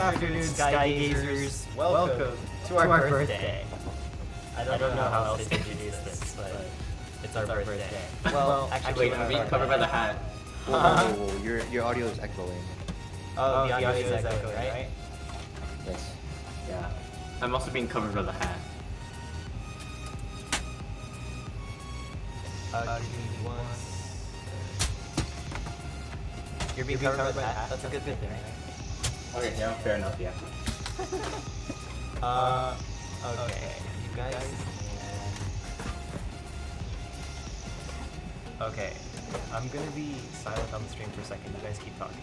afternoon, sky gazers. Welcome to our birthday. I don't know how else to introduce this, but it's our birthday. Well, actually, Wait, I'm being covered by the hat. Whoa, your audio is echoing. Oh, the audio is echoing, right? Yes. Yeah. I'm also being covered by the hat. You're being covered by the hat? That's a good thing, right? Okay, yeah, fair enough, yeah. Okay. You guys... Okay. I'm gonna be silent on the stream for a second. You guys keep talking.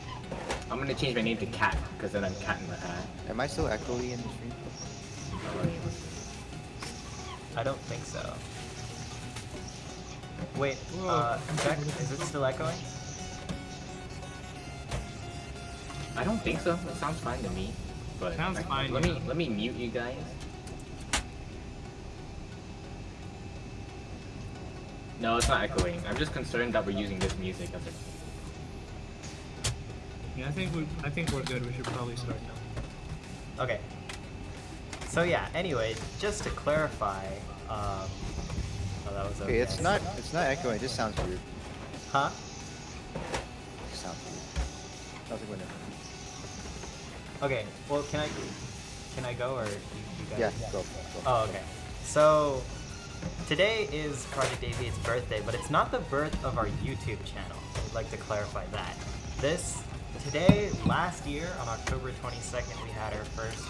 I'm gonna change my name to Cat, because then I'm Cat in the hat. Am I still echoey in the stream? I don't think so. Wait, Jack, is it still echoing? I don't think so. It sounds fine to me. But Sounds fine. Let me mute you guys. No, it's not echoing. I'm just concerned that we're using this music as a... Yeah, I think we're good. We should probably start now. Okay. So yeah, anyway, just to clarify, oh, that was okay. Okay, it's not echoing. It just sounds weird. Huh? It just sounds weird. Sounds like whenever. Okay, well, can I go, or you guys? Yeah, go. Oh, okay. So, today is Project AVIATE'S birthday, but it's not the birth of our YouTube channel. I'd like to clarify that. Last year, on October 22nd, we had our first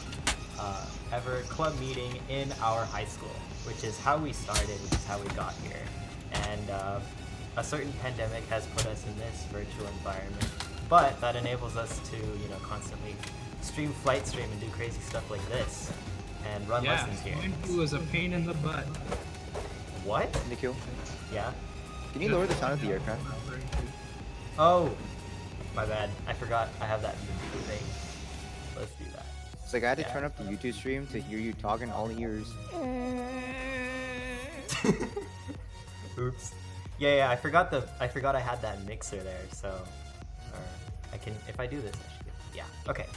ever club meeting in our high school, which is how we started, which is how we got here. And a certain pandemic has put us in this virtual environment, but that enables us to, constantly stream flight stream and do crazy stuff like this and run lessons here. It was a pain in the butt. What? Nikhil, Yeah? can you lower the sound of the aircraft? Oh, my bad. I forgot I have that thing. Let's do that. It's like I had to turn up the YouTube stream to hear you talk in all ears. Oops. Yeah, I forgot I had that mixer there, so I can, if I do this, I should be, yeah, okay.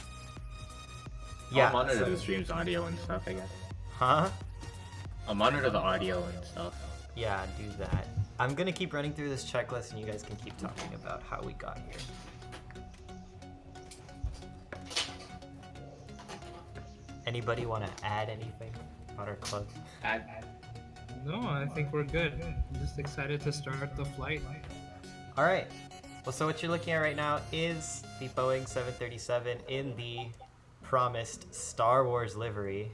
Yeah. I'll monitor the stream's audio and stuff, I guess. Huh? I'll monitor the audio and stuff. Yeah, do that. I'm gonna keep running through this checklist and you guys can keep talking about how we got here. Anybody want to add anything about our club? No, I think we're good. I'm just excited to start the flight. Alright. Well, so what you're looking at right now is the Boeing 737 in the promised Star Wars livery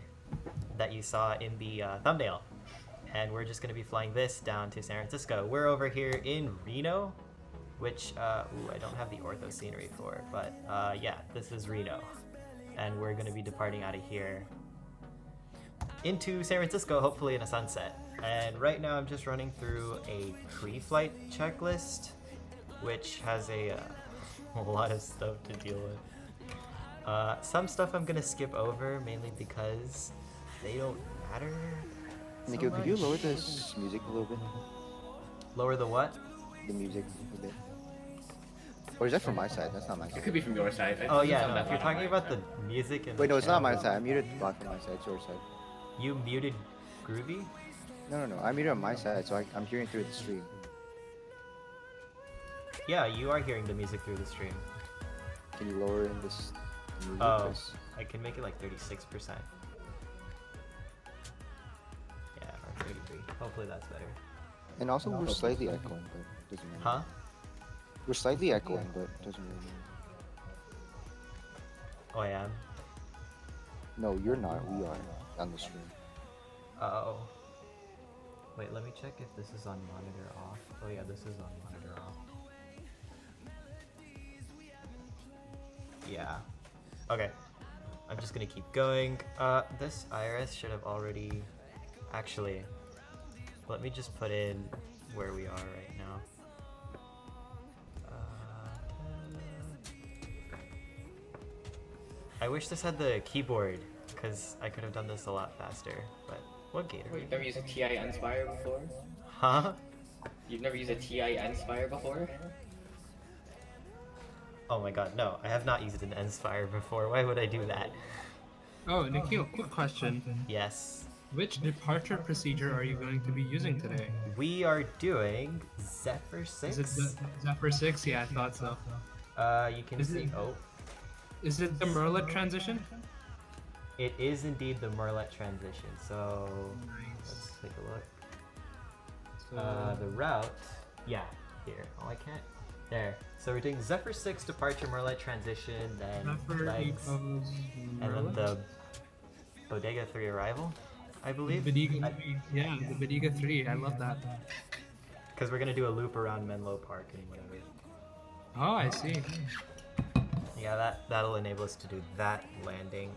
that you saw in the thumbnail. And we're just going to be flying this down to San Francisco. We're over here in Reno, which, I don't have the ortho scenery for, but yeah, this is Reno. And we're going to be departing out of here into San Francisco, hopefully in a sunset. And right now I'm just running through a pre-flight checklist, which has a lot of stuff to deal with. Some stuff I'm going to skip over, mainly because they don't matter so Nikhil, much. could you lower this music a little bit? Lower the what? The music a bit. Or is that from my side? That's not my It side. could be from your side. Oh yeah, no, if you're talking about the music and Wait, the no, it's not channel, my side. I muted the bot from my side. It's your side. You muted Groovy? No. I muted on my side, so I'm hearing through the stream. Yeah, you are hearing the music through the stream. Can you lower in this music? Oh, 'Cause I can make it like 36%. Yeah, or 33. Hopefully that's better. And also, we're slightly echoing, but doesn't matter. Huh? We're slightly echoing, but doesn't really matter. Oh, I am? No, you're not. We are on the stream. Uh-oh. Wait, let me check if this is on monitor off. Oh yeah, this is on monitor off. Yeah. Okay. I'm just gonna keep going. This IRS should have already... Actually, let me just put in where we are right now. I wish this had the keyboard, because I could have done this a lot faster, but what gate are we? You've never used a TI Inspire before? Huh? You've never used a TI Inspire before? Oh my god, no. I have not used an Inspire before. Why would I do that? Oh, Nikhil, quick question. Yes. Which departure procedure are you going to be using today? We are doing Zephyr 6. Is it the Zephyr 6? Yeah, I thought so. You can Is see... it- Oh. Is it the Merlet transition? It is indeed the Merlet transition, so... Let's Nice. take a look. So, The route... Yeah, here. Oh, I can't... There. So we're doing Zephyr 6 departure Merlet transition, then Zephyr legs, equals and then Merlet? the Bodega 3 arrival, I believe. Bodega 3. Yeah, the Bodega 3. I love that. Because we're going to do a loop around Menlo Park and whatever. Oh, I see. Yeah, that'll enable us to do that landing.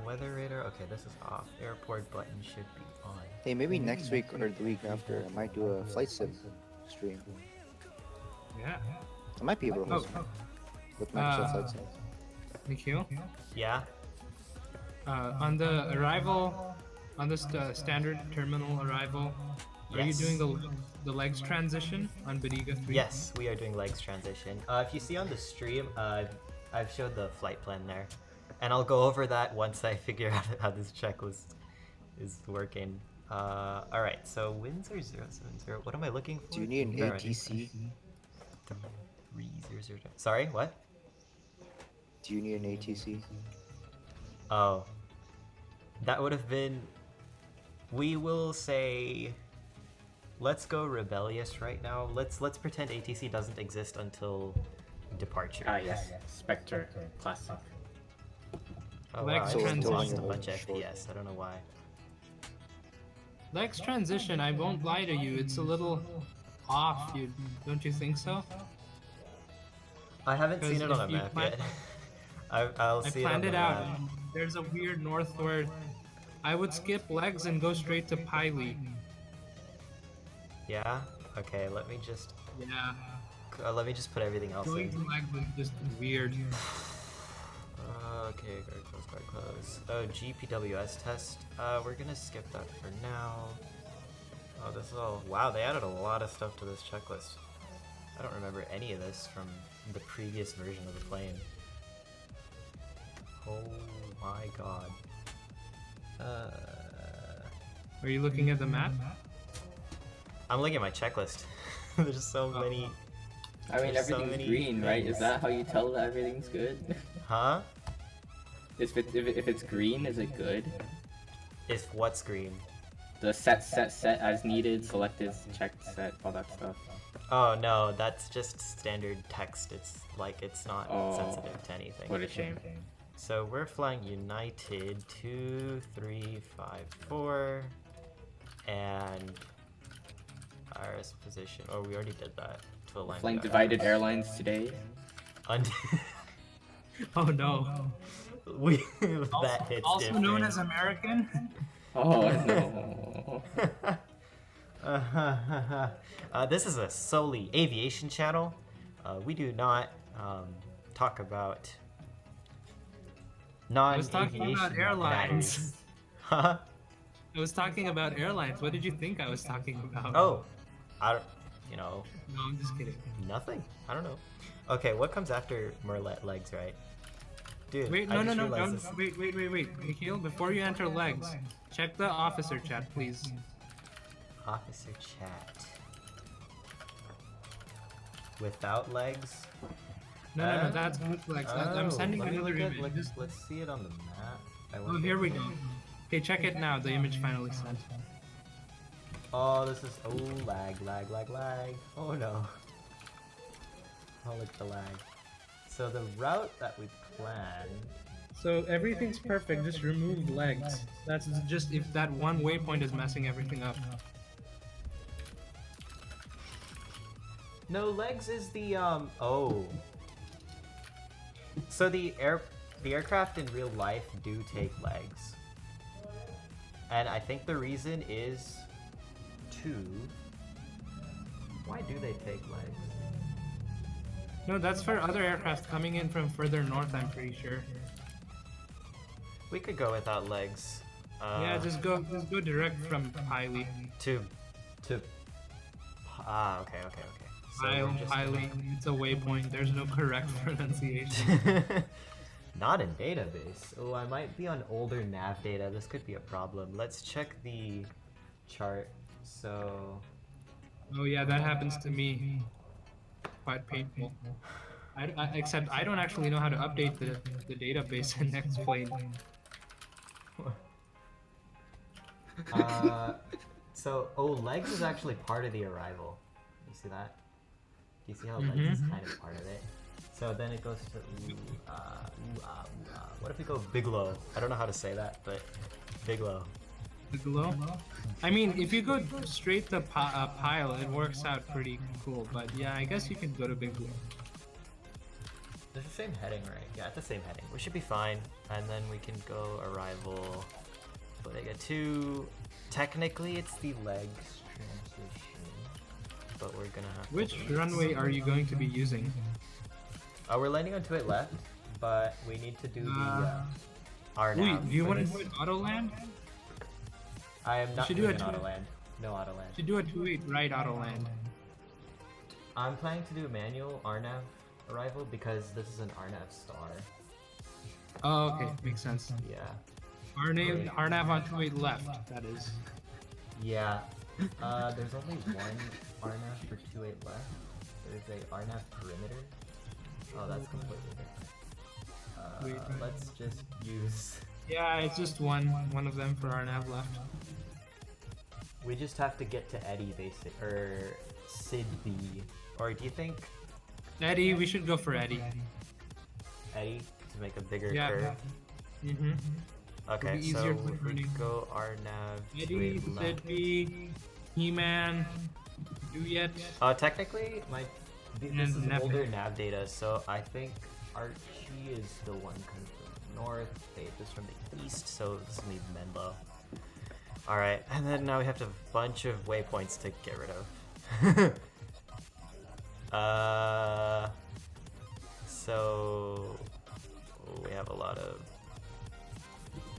Weather radar, okay, this is off. Airport button should be on. Hey, maybe next week or the week after, I might do a flight sim stream. Yeah. I might be able to Oh, host one with Microsoft Flight Sim. Nikhil? Yeah? On the arrival, on the standard terminal arrival, are you Yes. doing the legs transition on Bodega 3? Yes, we are doing legs transition. If you see on the stream, I've showed the flight plan there. And I'll go over that once I figure out how this checklist is working. Alright, so winds are 070. What am I looking for? Do you need an Where am I? ATC? 300. Sorry, what? Do you need an ATC? Oh. That would have been... We will say... Let's go rebellious right now. Let's pretend ATC doesn't exist until departure. Ah, yes. Spectre. Classic. Oh, Legs wow, I just transition. lost a bunch of FPS. I don't know why. Legs transition, I won't lie to you, it's a little off, don't you think so? I haven't seen Because it on a if you map plan- yet. I'll I see planned it it on the out. map. There's a weird northward. I would skip legs and go straight to Piley. Yeah? Okay, let me just put everything else Going in. to legs was just weird. Okay, guard close. Oh, GPWS test. We're gonna skip that for now. Oh, this is all... Wow, they added a lot of stuff to this checklist. I don't remember any of this from the previous version of the plane. Oh my god. Are you looking at the map? I'm looking at my checklist. There's so many... I mean, There's so everything's many green, right? Is things. that how you tell that everything's good? Huh? if it's green, is it good? If what's green? The set as needed, selected, checked, set, all that stuff. Oh no, that's just standard text. It's like, it's not Oh. sensitive to anything. What a shame. So we're flying United 2354 and IRS position. Oh, we already did that to align. Flying with Divided IRS. Airlines today. Oh no. We that hits Also different. known as American? Oh no. This is a solely aviation channel. We do not talk about I was talking non-aviation about airlines. matters. Huh? I was talking about airlines. What did you think I was talking about? Oh, I don't, you know, No, I'm just kidding. nothing. I don't know. Okay, what comes after Merlet legs, right? Dude, Wait, I no, just no, realized don't. Wait. Nikhil, before you enter legs, check the officer chat, please. Officer chat. Without legs? No, that's with legs. I'm sending let me another look at, image. Just- let's see it on the map. I Oh, wonder- here we go. Okay, check it now. The image finally sent. Oh, this is... Oh, lag. Oh, no. Oh, look at the lag. So the route that we planned... So everything's perfect. Just remove legs. That's just if that one waypoint is messing everything up. No, legs is the, Oh. So the aircraft in real life do take legs. And I think the reason is why do they take legs? No, that's for other aircraft coming in from further north. I'm pretty sure. We could go without legs. Yeah, just go direct from Piley. To... Ah, okay. So we're just Highly, it's a waypoint. There's no correct pronunciation. Not in database. Oh, I might be on older nav data. This could be a problem. Let's check the chart. So Oh yeah, that happens to me. Quite painful. Except I don't actually know how to update the database in next plane. legs is actually part of the arrival. You see that? Do you see how legs is kind of part of it? So then it goes to what if we go Bigelow? I don't know how to say that, but Bigelow. Bigelow? I mean, if you go straight to Pile, it works out pretty cool. But yeah, I guess you can go to Bigelow. It's the same heading, right? Yeah, it's the same heading. We should be fine. And then we can go arrival. Bodega 2. Technically, it's the legs transition. But we're gonna have Which runway are you going to be using? we're landing on 28 left, but we need to do the RNAV. Wait, do you for want to this. do an auto land? I am not should do doing a an two- auto land. No auto land. To do a 2-8 right auto land. I'm planning to do a manual RNAV arrival because this is an RNAV star. Oh, okay, makes sense. Yeah. RNAV on 2-8 left, that is. Yeah. There's only one RNAV for 28 left. There's a RNAV perimeter. Oh, that's completely different. Wait, Let's just use... Yeah, it's just one of them for RNAV left. We just have to get to Eddie, or Sid B. Or do you think Eddie, we should go for Eddie. Eddie to make a bigger Yeah. curve? Mm-hmm. Okay, be so easier if we turning. go RNAV Eddie, to left. Sidby, He-Man, Duyet. Technically, this is And Neff. older nav data, so I think Archie is the one coming from the north, Faith is from the east, so this will be Menlo. Alright, and then now we have a bunch of waypoints to get rid of. So we have a lot of...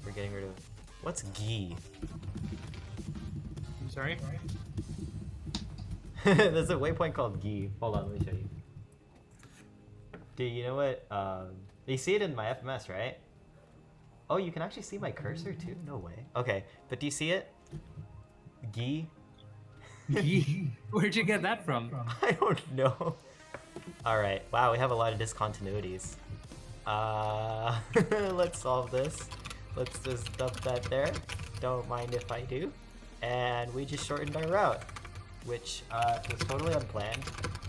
We're getting rid of... What's Gi? I'm sorry? There's a waypoint called Gi. Hold on, let me show you. Dude, you know what? You see it in my FMS, right? Oh, you can actually see my cursor too? No way. Okay, but do you see it? Gi? Where'd you get that from? I don't know. Alright, wow, we have a lot of discontinuities. Let's solve this. Let's just dump that there. Don't mind if I do. And we just shortened our route, which was totally unplanned,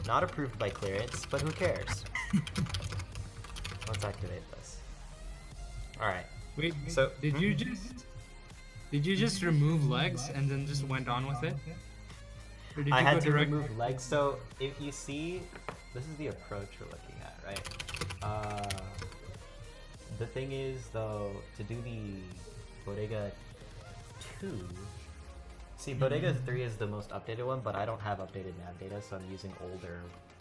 not approved by clearance, but who cares? Let's activate this. Alright. Wait, So- did you just remove legs and then just went on with it? Or did I you had go to direct? remove legs, so if you see, this is the approach we're looking at, right? The thing is, though, to do the Bodega 2, see, Bodega 3 is the most updated one, but I don't have updated nav data, so I'm using older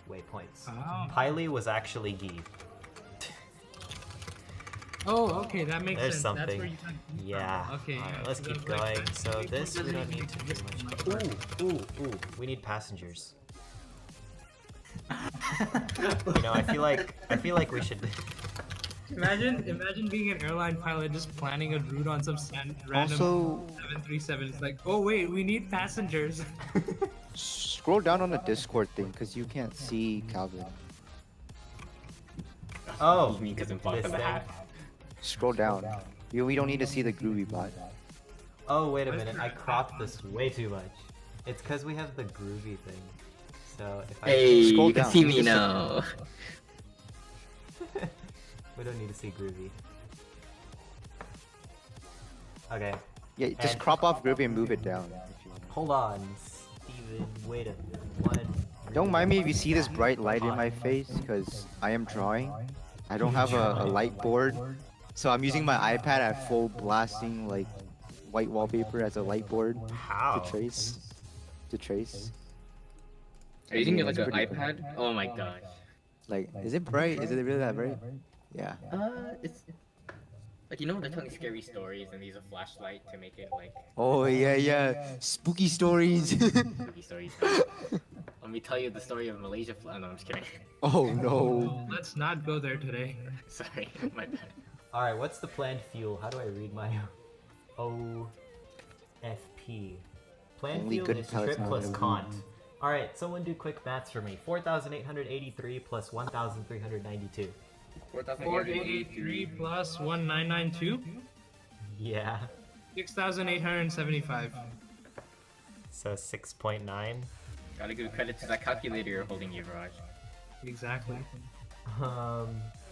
waypoints. Oh. Piley was actually Gi. Oh, okay, that makes There's sense. something. That's where you got Gi from. Yeah. Okay. Alright, yeah, let's so keep that's going. like- So wait, this we doesn't don't make need to sense. do much. Ooh, we need passengers. You know, I feel like we should. Imagine being an airline pilot just planning a route on some random Also, 737. It's like, oh wait, we need passengers. scroll down on the Discord thing because you can't see Calvin. Oh, You mean because I'm blocked this in the thing? hat? Scroll down. We don't need to see the groovy bot. Oh, wait a minute. I cropped this way too much. It's because we have the groovy thing. So if I... Hey, Scroll you can down. see me now. We don't need to see groovy. Okay. Yeah, just And- crop off groovy and move it down. If you want. Hold on, Steven. Wait a minute. One. Don't mind me if you see this bright light in my face because I am drawing. I don't have a light board, so I'm using my iPad at full blasting like white wallpaper as a light board How? to trace. Are you using it like It's an pretty iPad? Oh my gosh. Like, is it bright? Is it really that bright? Yeah. It's like, you know, they're telling scary stories and they use a flashlight to make it like Oh yeah, yeah. Spooky stories. spooky stories. Let me tell you the story of Malaysia flight. No, I'm just kidding. Oh no. Let's not go there today. Sorry, my bad. All right, what's the planned fuel? How do I read my OFP? Planned Only fuel good is pellets trip now plus that we- cont. All right, someone do quick maths for me. 4,883 plus 1,392. 483 plus 1992. Yeah. 6,875. So 6.9. Gotta give credit to that calculator you're holding, you, Raj. Exactly.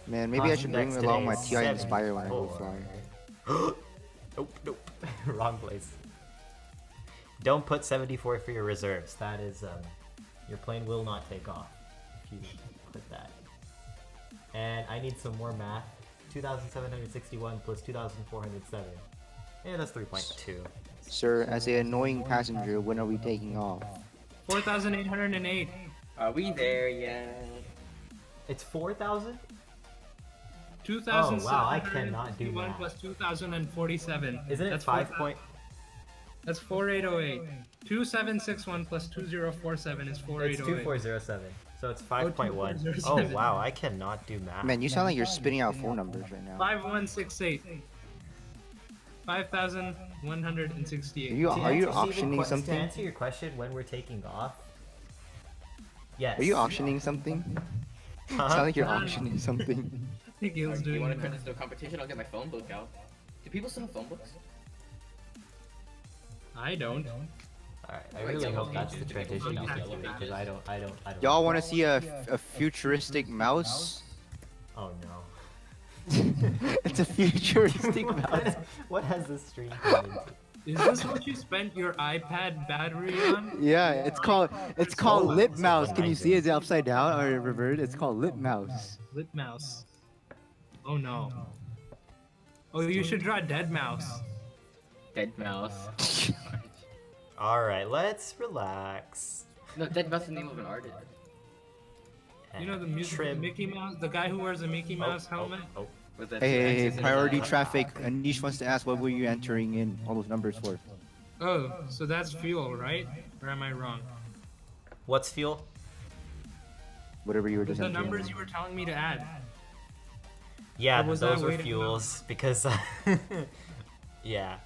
Man, maybe I should bring Cost along my index TI today is Inspire when I go 74. fly. Nope. Wrong place. Don't put 74 for your reserves. That is, your plane will not take off if you put that. And I need some more math. 2,761 plus 2,407. Yeah, that's 3.2. Sir, as an annoying passenger, when are we taking off? 4,808. Are we there yet? It's 4,000? 2,761 wow, I cannot do math. plus 2,047. Isn't it That's 5 4,000. point? That's 4808. 2761 plus 2047 is It's 4808. 2407. So it's 5.1. Oh 2407. wow, I cannot do math. Man, you sound like you're spitting out phone numbers right now. 5168. 5,168. Are you To auctioning To something? answer your question, when we're taking off. Yes. Are you auctioning something? Huh? Sound like you're auctioning something. I think he was You doing want to that. turn this into a competition? I'll get my phone book out. Do people still have phone books? I don't. Alright, I Wait, really so hope what that's do the you do? transition What now do you do? because I don't. Y'all want to see a futuristic mouse? Oh no. It's a futuristic mouse. What has this stream turned into? Is this what you spent your iPad battery on? Yeah, it's called Oh, lip it's mouse. Can you nice. see it upside down or reversed? It's called lip mouse. Lit mouse. Oh no. Oh, you should draw dead mouse. Dead mouse. Alright, let's relax. No, Dead Mouse is the name of an artist. You know the music Trim. Mickey Mouse, the guy who wears a Mickey Mouse helmet. Oh. Was that Hey, X's in priority his eye? traffic. Anish wants to ask what were you entering in all those numbers for? Oh, so that's fuel, right? Or am I wrong? What's fuel? Whatever you were just The entering. numbers you were telling me to add. Yeah, Or was that those were weighted fuels because yeah.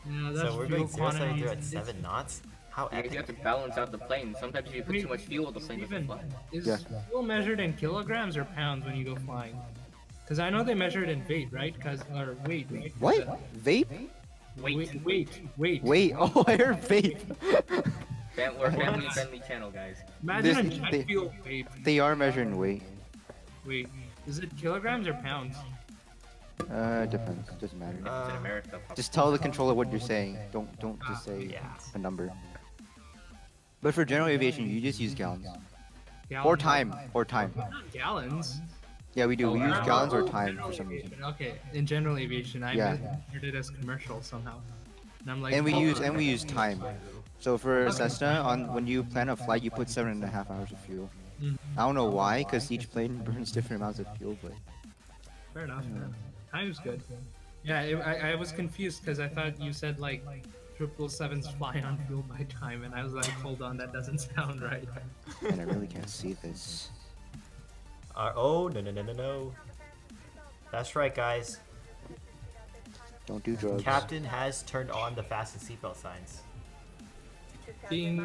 No, that's So we're fuel going 073 quantity. at 7 knots. How Because you have epic. to balance out the plane. Sometimes if you put too much fuel, the plane doesn't Even fly. is Yeah. fuel measured in kilograms or pounds when you go flying? Because I know they measure it in weight, right? Or weight, right? What? Vape? Weight. Wait, oh, I heard vape. We're a family-friendly channel, guys. Imagine This- a jet they- fuel vape. They are measuring weight. Wait, is it kilograms or pounds? Depends. Doesn't matter. It's in America. probably. Just tell the controller what you're saying. Don't just say Yeah. a number. But for general aviation, you just use gallons. Gallons. Or time. Or time. Not gallons. Yeah, we do. We Oh, use wow. gallons or Oh, time general for some reason. aviation. Okay, in general aviation, I Yeah. measured it as commercial somehow. And I'm like, And we hold on. use time. So for Cessna, when you plan a flight, you put 7.5 hours of fuel. Mhm. I don't know why, because each plane burns different amounts of fuel, but Fair enough. Time's good. Yeah, I was confused because I thought you said like 777s fly on fuel by time, and I was like, hold on, that doesn't sound right. and I really can't see this. Oh no. That's right, guys. Don't do drugs. Captain has turned on the fasten seatbelt signs. Ding.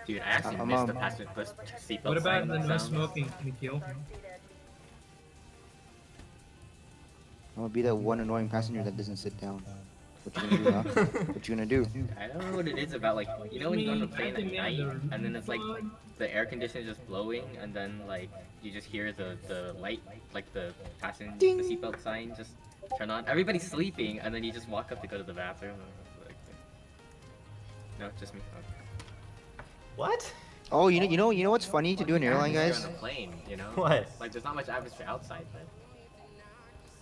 Dude, I actually I'm, missed the um, passenger seatbelt What about sign the no sound. smoking, Nikhil? I'm gonna be that one annoying passenger that doesn't sit down. What you gonna do, huh? What you gonna do? I don't know what it is about, like, you know when you go on a plane at night, and then it's like, the air conditioner is just blowing, and then, like, you just hear the light, like, the passenger, the seatbelt sign just turn on. Everybody's sleeping, and then you just walk up to go to the bathroom. Like, no, just me. Okay. What? Oh, you know what's funny to do in airline, Atmosphere guys? on the plane, you know? What? Like, there's not much atmosphere outside, but...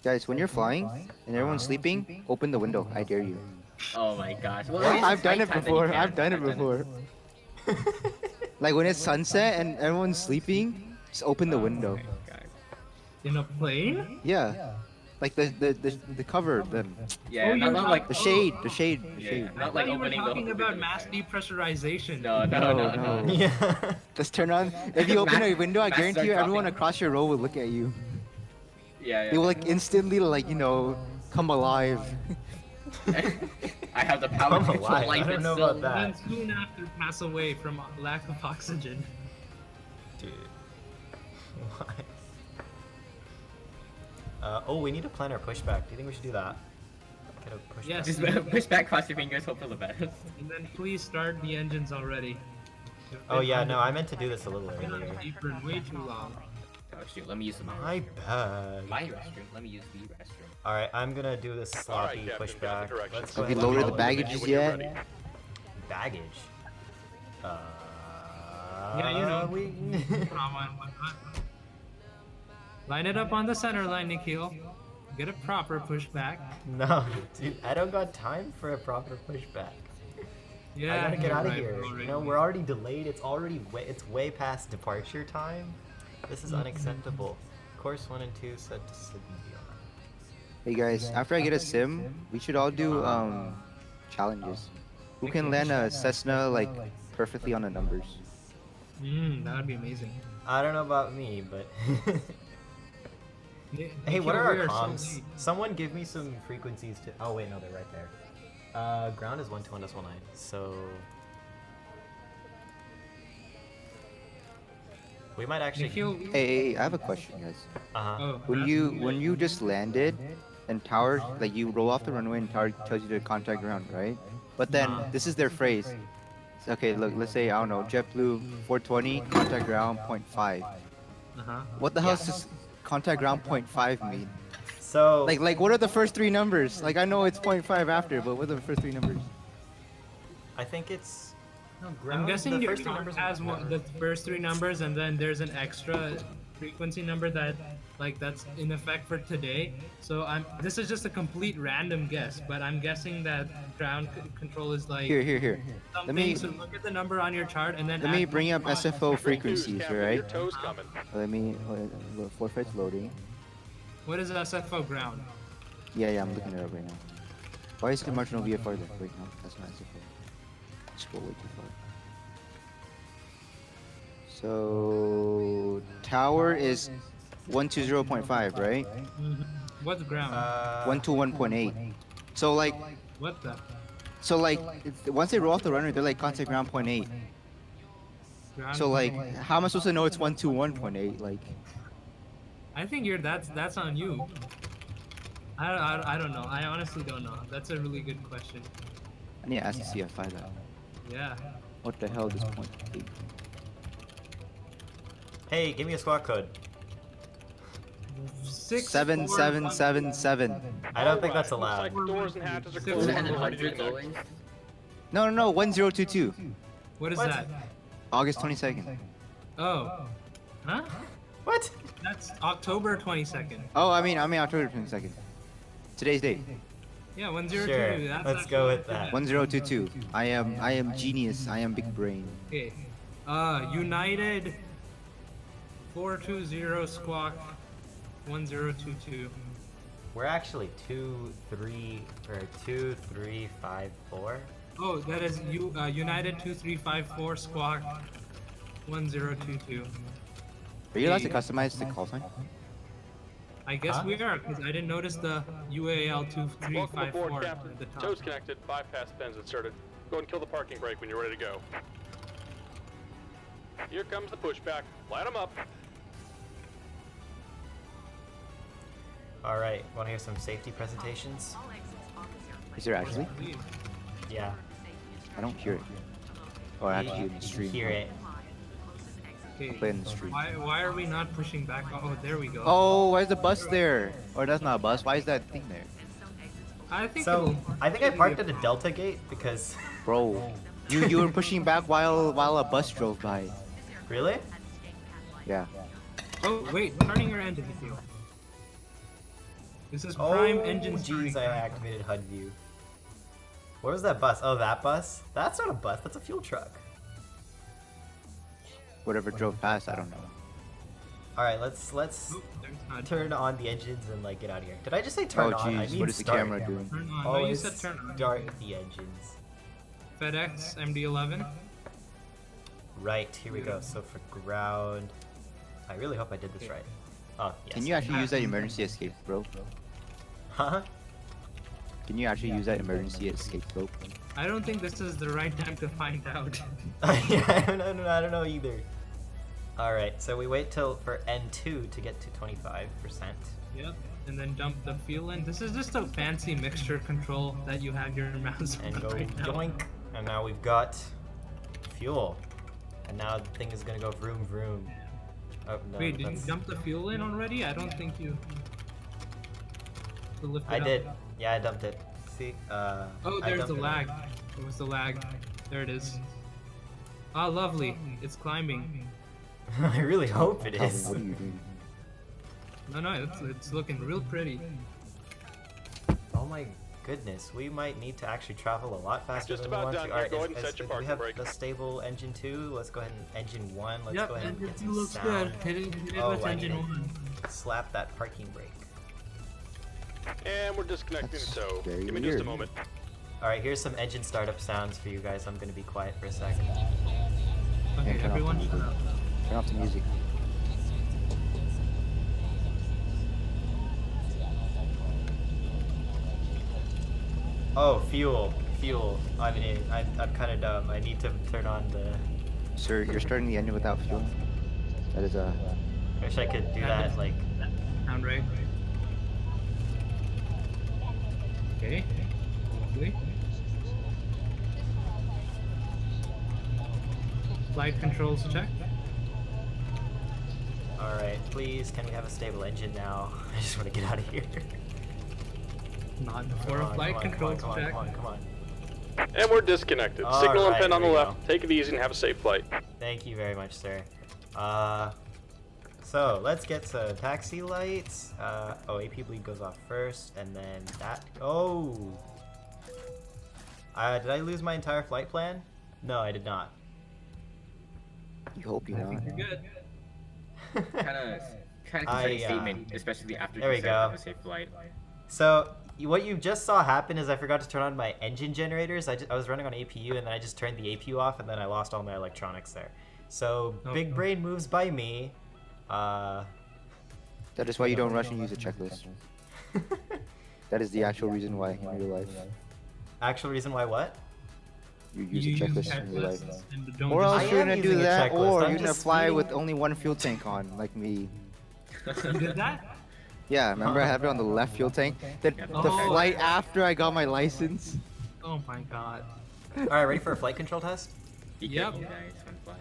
Guys, when you're flying and everyone's sleeping, open the window. I dare you. Oh my gosh. Well, I've done it nighttime, then you before. can. I've done it before. Like when it's sunset and everyone's sleeping, just open the window. God. In a plane? Yeah. Like the cover, Yeah, Oh, not you're like the shade, the shade. Yeah, I not thought like you were opening talking the about window. mass depressurization. No, no. Yeah. Just turn on. If you open a window, I Masks guarantee you, are everyone dropping. across your row will look at you. Yeah, They will like instantly like come alive. I have the power I'm to control alive. life I don't know itself. about And that. then soon after pass away from lack of oxygen. Dude. Why? Oh, we need to plan our pushback. Do you think we should do that? Get a pushback. Yes. Just push back, cross your fingers, hope for the best. And then please start the engines already. Oh yeah, no, I meant to do this a little Been on earlier. the for way too long. Oh shoot, let me use My bad. my restroom. Let me use the restroom. Alright, I'm gonna do this sloppy Captain, pushback. got the directions. Let's go Have we ahead and loaded the follow baggages when you're yet? ready. Baggage. Yeah, you know. We... Come on. Line it up on the center line, Nikhil. Get a proper pushback. No, dude, I don't got time for a proper pushback. Yeah, I gotta get you're out of right, here. we're already You know, we're already delayed. It's way past departure time. This is unacceptable. Course 1 and 2 set to Sydney. Hey guys, after I get a sim, we should all do challenges. Who can land a Cessna like perfectly on the numbers? that would be amazing. I don't know about me, but hey, Nikhil, what are we our so comms? late. Someone give me some frequencies to. Oh wait, no, they're right there. Ground is 121.9, so we might actually. Nikhil, Hey, I have a question, guys. Uh-huh. oh, When you just landed, and tower like you roll off the runway and tower tells you to contact ground, right? But then this is their phrase. Okay, look, let's say I don't know, JetBlue 420 contact ground 0.5. uh-huh. What the hell Yeah. does this contact ground 0.5 mean? So Like what are the first three numbers? Like I know it's 0.5 after, but what are the first three numbers? I think it's. No, I'm ground, guessing the your first three chart numbers has the first three numbers, and then there's an extra frequency number that's in effect for today. So this is just a complete random guess, but I'm guessing that ground control is like Here. something. me- So look at the number on your chart and then Let me add bring up 0.5. SFO Great news, frequencies, Captain, Your alright? toe's coming. Let me forfeit's loading. What is SFO ground? Yeah, I'm looking it up right now. Why is the marginal VFR there? Wait, no, that's not SFO. Scroll way too far. So tower is 120.5, right? What's ground? 121.8. So like, What the? once they roll off the runway, they're like contact ground 0.8. Ground So like, point. how am I supposed to know it's 121.8? Like, I think that's on you. I don't know. I honestly don't know. That's a really good question. I need to ask the CFI that. Yeah. What the hell is 0.8? Hey, give me a squawk code. 7777. I don't think that's Looks allowed. like doors and hatches are Is closed. it in the We're ready to hundreds connect. always? No, 1022. What is What? that? August 22nd. Oh. Huh? What? That's October 22nd. Oh, I mean October 22nd. Today's date. Yeah, 102. Sure, That's let's go with actually- that. 1022. I am genius. I am big brain. Okay. United 420 squawk 1022. We're actually 2354. Oh, that is United 2354 squawk 1022. Are you allowed to customize the call sign? I guess Huh? we are, because I didn't notice the UAL Welcome aboard, 2354 Captain. at the top. Toes connected. Bypass pins inserted. Go ahead and kill the parking brake when you're ready to go. Here comes the pushback. Light them up. All right, want to hear some safety presentations? Is there actually? Please. Yeah. I don't hear it. Oh, I have to hear it in the You stream. hear it. Okay. Play in the stream. Why are we not pushing back? Oh, there we go. Oh, why is the bus there? Or that's not a bus. Why is that thing there? I think So it'll- I think I parked at a Delta gate because. Bro, you were pushing back while a bus drove by. Really? Yeah. Oh wait, turning your engine view. This is prime engine Jeez, steering. I activated HUD view. Where was that bus? Oh, that bus? That's not a bus. That's a fuel truck. Whatever drove past, I don't know. All right, let's Oop, there's not. turn on the engines and like get out of here. Did I just say turn Oh on? I jeez, mean what is the start. camera doing? Turn on. Oh, No, you it's said turn on. start the engines. FedEx MD-11. Right, here we go. So for ground, I really hope I did this right. Oh, yes. Can you actually use that emergency escape rope? Huh? Can you actually use that emergency escape rope? I don't think this is the right time to find out. Yeah, I don't know either. All right, so we wait till for N2 to get to 25%. Yep. And then dump the fuel in. This is just a fancy mixture control that you have your mouse on And go right now. yoink. And now we've got fuel. And now the thing is gonna go vroom vroom. Oh, no, Wait, did you that's- dump the fuel in already? I don't think you. To lift it I up. did. Yeah, I dumped it. See? Oh, I there's the dumped it. lag. It was the lag. There it is. Ah, lovely. It's climbing. I really hope it Calvin, is. what are you doing? No, it's looking real pretty. Oh my goodness, we might need to actually travel a lot faster Just than we about want done to. here. Alright, Go ahead and set your do we parking have brake. the stable engine 2? Let's go ahead and engine 1. Let's Yep, go ahead and engine get 2 some looks sound. good. Hit it Oh, with I engine need 1. to slap that parking brake. And we're disconnecting That's the tow. very Give me just a weird. moment. Alright, here's some engine startup sounds for you guys. I'm gonna be quiet for a second. Okay, turn off the everyone music. shut up. Turn off the music. Oh, fuel. Fuel. I mean, I'm kind of dumb. I need to turn on the... Sir, you're starting the engine without fuel. That is a... I wish I could do that, like... Sound right. Okay. Lovely. Flight controls check. Alright, please, can we have a stable engine now? I just want to get out of here. Not Come before on, flight come on, controls come on, check. come on, come on. And we're disconnected. All Signal and right, pin on the here we left. Take it easy and have a safe flight. Thank you very much, sir. So let's get some taxi lights. Oh, AP bleed goes off first, and then that. Oh. Did I lose my entire flight plan? No, I did not. You hope you I not. think you're good. Kind of concerning statement, especially after there you we said go. have a safe flight. So what you just saw happen is I forgot to turn on my engine generators. I was running on APU, and then I just turned the APU off, and then I lost all my electronics there. So Oh. big brain moves by me. That is why you don't rush and use a checklist. That is the actual reason why in real life Actual reason why what? you use a checklist in real life. checklists and don't Or just- else I you're am gonna do using a that, checklist, or I'm you're gonna just fly reading- with only one fuel tank on, like me. You did that? Yeah, remember I had it on the left fuel tank? The Oh. flight after I got my license. Oh my god. All right, ready for a flight control test? Be Yep. careful, guys, on flight.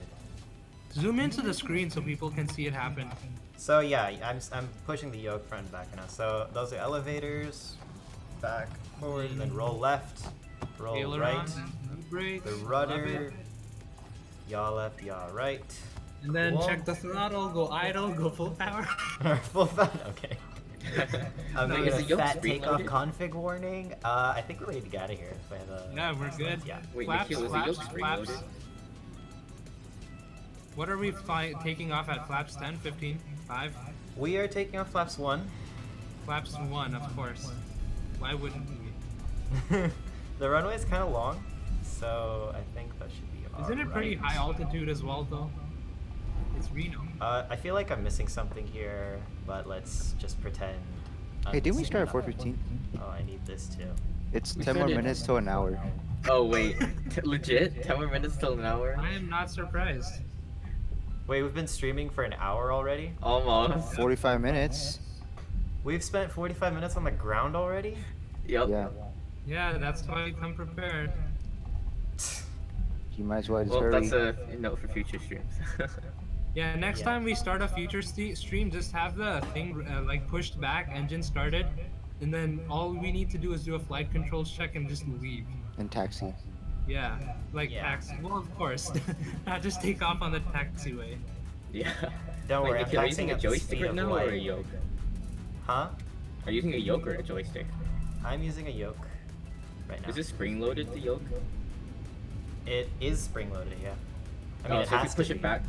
Zoom into the screen so people can see it happen. So yeah, I'm pushing the yoke front and back now. So those are elevators, back, forward, and then roll left, roll Aileron, right, brakes, the love it. rudder, yaw left, yaw right. And then Cool. check the throttle, go idle, go full power. Full fat. Okay. I'm No, making is a the yoke fat screen takeoff loaded? config warning. I think we're ready to get out of here. If I have a Yeah, we're good. Yeah. Wait, Flaps, Nikhil, is the flaps, yoke screen flaps. loaded? What are we taking off at flaps 10, 15, 5? We are taking off flaps 1. Flaps 1, of course. Why wouldn't we? The runway is kind of long, so I think that should be alright. Isn't it pretty high altitude as well, though? It's Reno. I feel like I'm missing something here, but let's just pretend. I'm Hey, didn't we missing start at nothing. 4:15? Oh, I need this too. It's We 10 more started- minutes to an hour. Oh wait, legit? 10 more minutes till an hour? I am not surprised. Wait, we've been streaming for an hour already? Almost. 45 minutes. We've spent 45 minutes on the ground already? Yep. Yeah. Yeah, that's why you come prepared. You might as well just Well, hurry. that's a note for future streams. Yeah, next Yeah. time we start a future stream, just have the thing like pushed back, engine started, and then all we need to do is do a flight controls check and just leave. And taxi. Yeah, like Yeah. taxi. Well, of course, not just take off on the taxiway. Yeah. Don't Wait, worry, I'm Nikhil, are you using taxing a at the joystick speed right of now or a light. yoke? Huh? Are you using a yoke or a joystick? I'm using a yoke right now. Is it spring loaded, the yoke? It is spring loaded, yeah. I mean, Oh, it so if has you push to it be. back,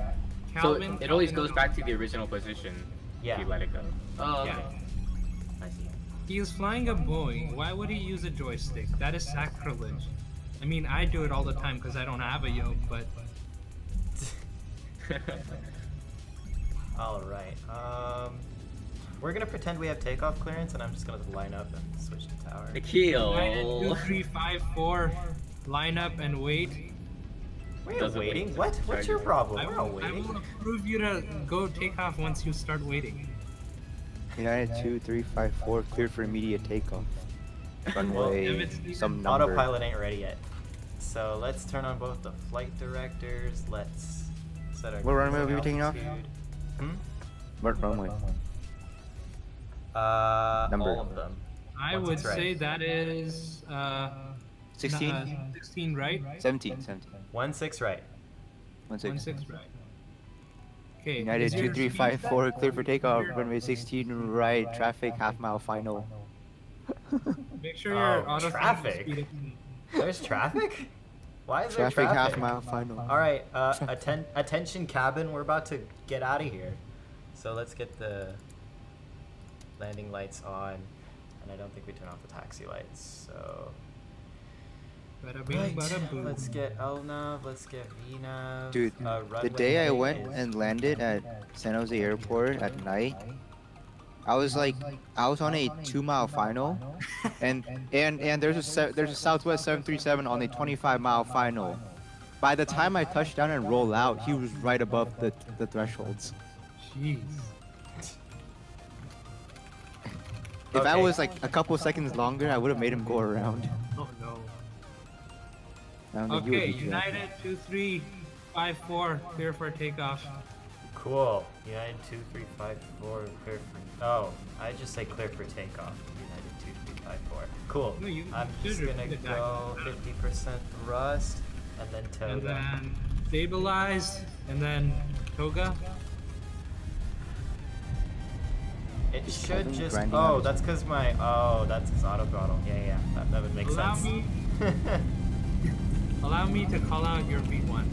Calvin. So it always Calvin, goes back to the original position Yeah. if you let it go. Oh, okay. Yeah. I see. He is flying a Boeing. Why would he use a joystick? That is sacrilege. I mean, I do it all the time because I don't have a yoke, but All right. We're gonna pretend we have takeoff clearance, and I'm just gonna line up and switch to tower. United Akil. 2, 3, 5, 4, line up and wait. We're Doesn't waiting. wait. What? What's your problem? I We're not will waiting. approve you to go take off once you start waiting. United 2, 3, 5, 4, cleared for immediate takeoff. If Runway, it's some number. Autopilot ain't ready yet. So let's turn on both the flight directors. Let's set our. What runway cruising are we taking off? altitude. Hmm? What runway? Number. All of them. I Once would it's right. say that is 16? 16, right? 17. 1-6 right. 1-6. 1-6, right. Okay. United is 2, your 3, speed 5, 4, set? clear for takeoff. Runway 16 right. Traffic half-mile final. Make sure your Oh, auto traffic. speed is- There's traffic? Why is there Traffic traffic? half-mile final. All right. Attention cabin. We're about to get out of here. So let's get the landing lights on, and I don't think we turn off the taxi lights. So. Bada bing, Right. bada boom. Let's get LNAV, let's get VNAV. Dude, the runway day I heading went is- and landed at San Jose Airport at night, I was on a 2-mile final, and there's a Southwest 737 on a 25-mile final. By the time I touched down and roll out, he was right above the thresholds. Jeez. If I Okay. was like a couple seconds longer, I would have made him go around. Oh no. I don't think you would Okay, be too happy. United 2, 3, 5, 4, clear for takeoff. Cool. United 2354 clear for. Oh, I just say clear for takeoff. United 2354. Cool. No, you I'm should just gonna repeat it back. go 50% thrust and then And toga. then stabilize, and then toga. It Is should Kevin just. grinding out Oh, his- that's because my. Oh, that's his auto throttle. Yeah. That would make Allow sense. me, allow me to call out your V1.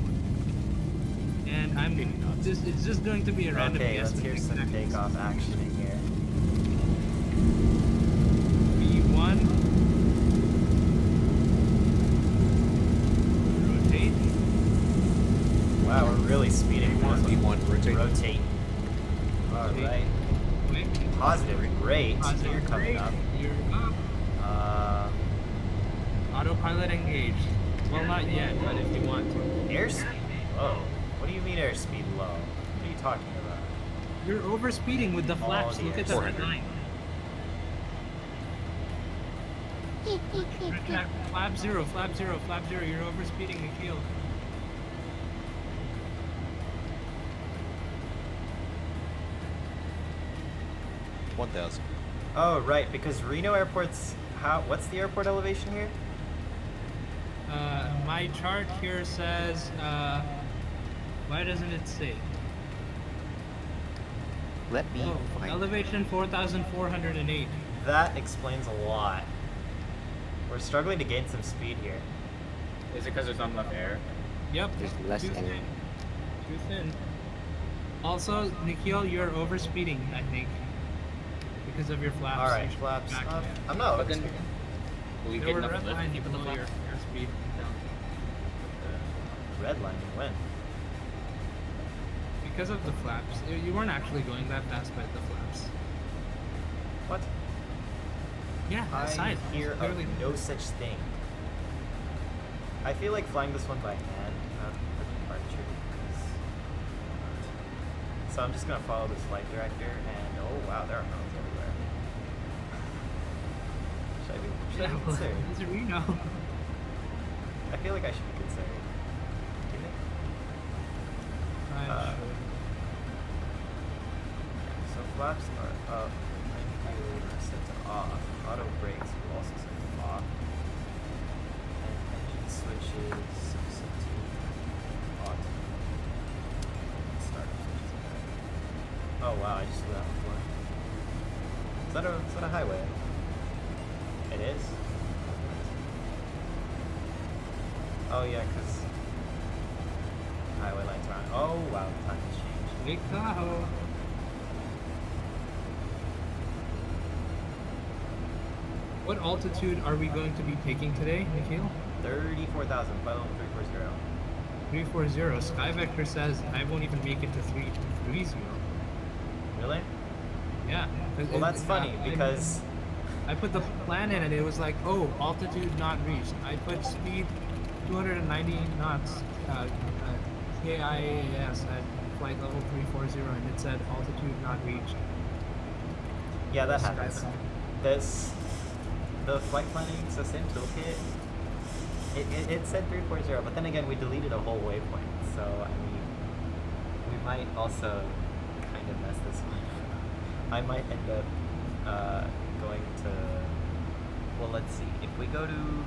And it's just going to be a random Okay, guess. let's hear some seconds. takeoff action in here. V1. Rotate. Wow, we're really speeding. V1, rotate. Rotate. Alright. Wait. Positive rate. Positive You're coming brake, up. You're up. Autopilot engaged. Well, not yet, but if you want to. Airspeed low. What do you mean airspeed low? What are you talking about? You're overspeeding with the flaps. the Look at the 400. line. Flap zero, flap zero, flap zero. You're overspeeding the field. One 1,000. Oh, right, because Reno Airport's what's the airport elevation here? My chart here says, why doesn't it say? Let me Oh, find. elevation 4,408. That explains a lot. We're struggling to gain some speed here. Is it because there's not enough air? Yep. There's less too air. thin. Too thin. Also, Nikhil, you're overspeeding, I think. Because of your flaps. Alright, You should flaps back up. it. I'm not But then, overspeeding. will we There get were enough red lift to lines keep the below your flaps? airspeed. Redlining when? Because of the flaps. You weren't actually going that fast by the flaps. What? Yeah, I side. hear of Clearly. no such thing. I feel like flying this one by hand, not for departure. So I'm just gonna follow this flight director, and oh wow, there are mountains everywhere. Should I be Yeah, well, concerned? it's Reno. I feel like I should be concerned. Do you think? I'm sure. So flaps are up, landing gear set to off, auto brakes will also set to off, and engine switches set to auto. Start switches back. Oh wow, I just flew that before. Is that a highway? It is? Oh yeah, 'cause highway lights are on. Oh wow, the time has changed. Lake Tahoe. What altitude are we going to be taking today, Nikhil? 34,000, final 340. 340. Skyvector says I won't even make it to 330. Really? Yeah. Well, that's funny because I put the plan in and it was like, oh, altitude not reached. I put speed 290 knots, KIAS at flight level 340, and it said altitude not reached. yeah, that happens. The flight planning system toolkit. It said 340, but then again, we deleted a whole waypoint. So I mean, we might also kind of mess this one up. I might end up going to. Well, let's see. If we go to.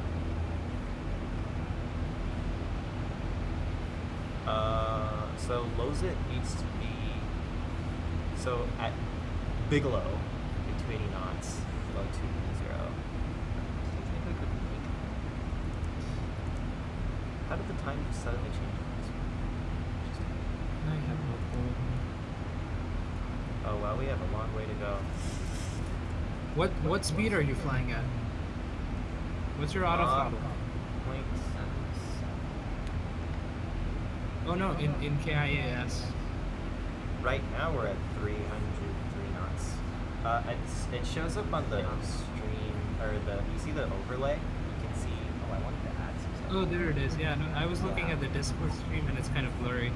So Lozit needs to be. So at Bigelow, in 280 knots, below 230. How did the time suddenly change? I have no clue. Oh wow, we have a long way to go. What speed are you flying at? What's your auto throttle? 0.77. Oh no, in KIAS. Right now we're at 303 knots. It shows up on the stream, or you see the overlay? You can see, oh, I wanted to add some stuff. Oh, there it is. Yeah, no, I was looking at the Discord stream and it's kind of blurry.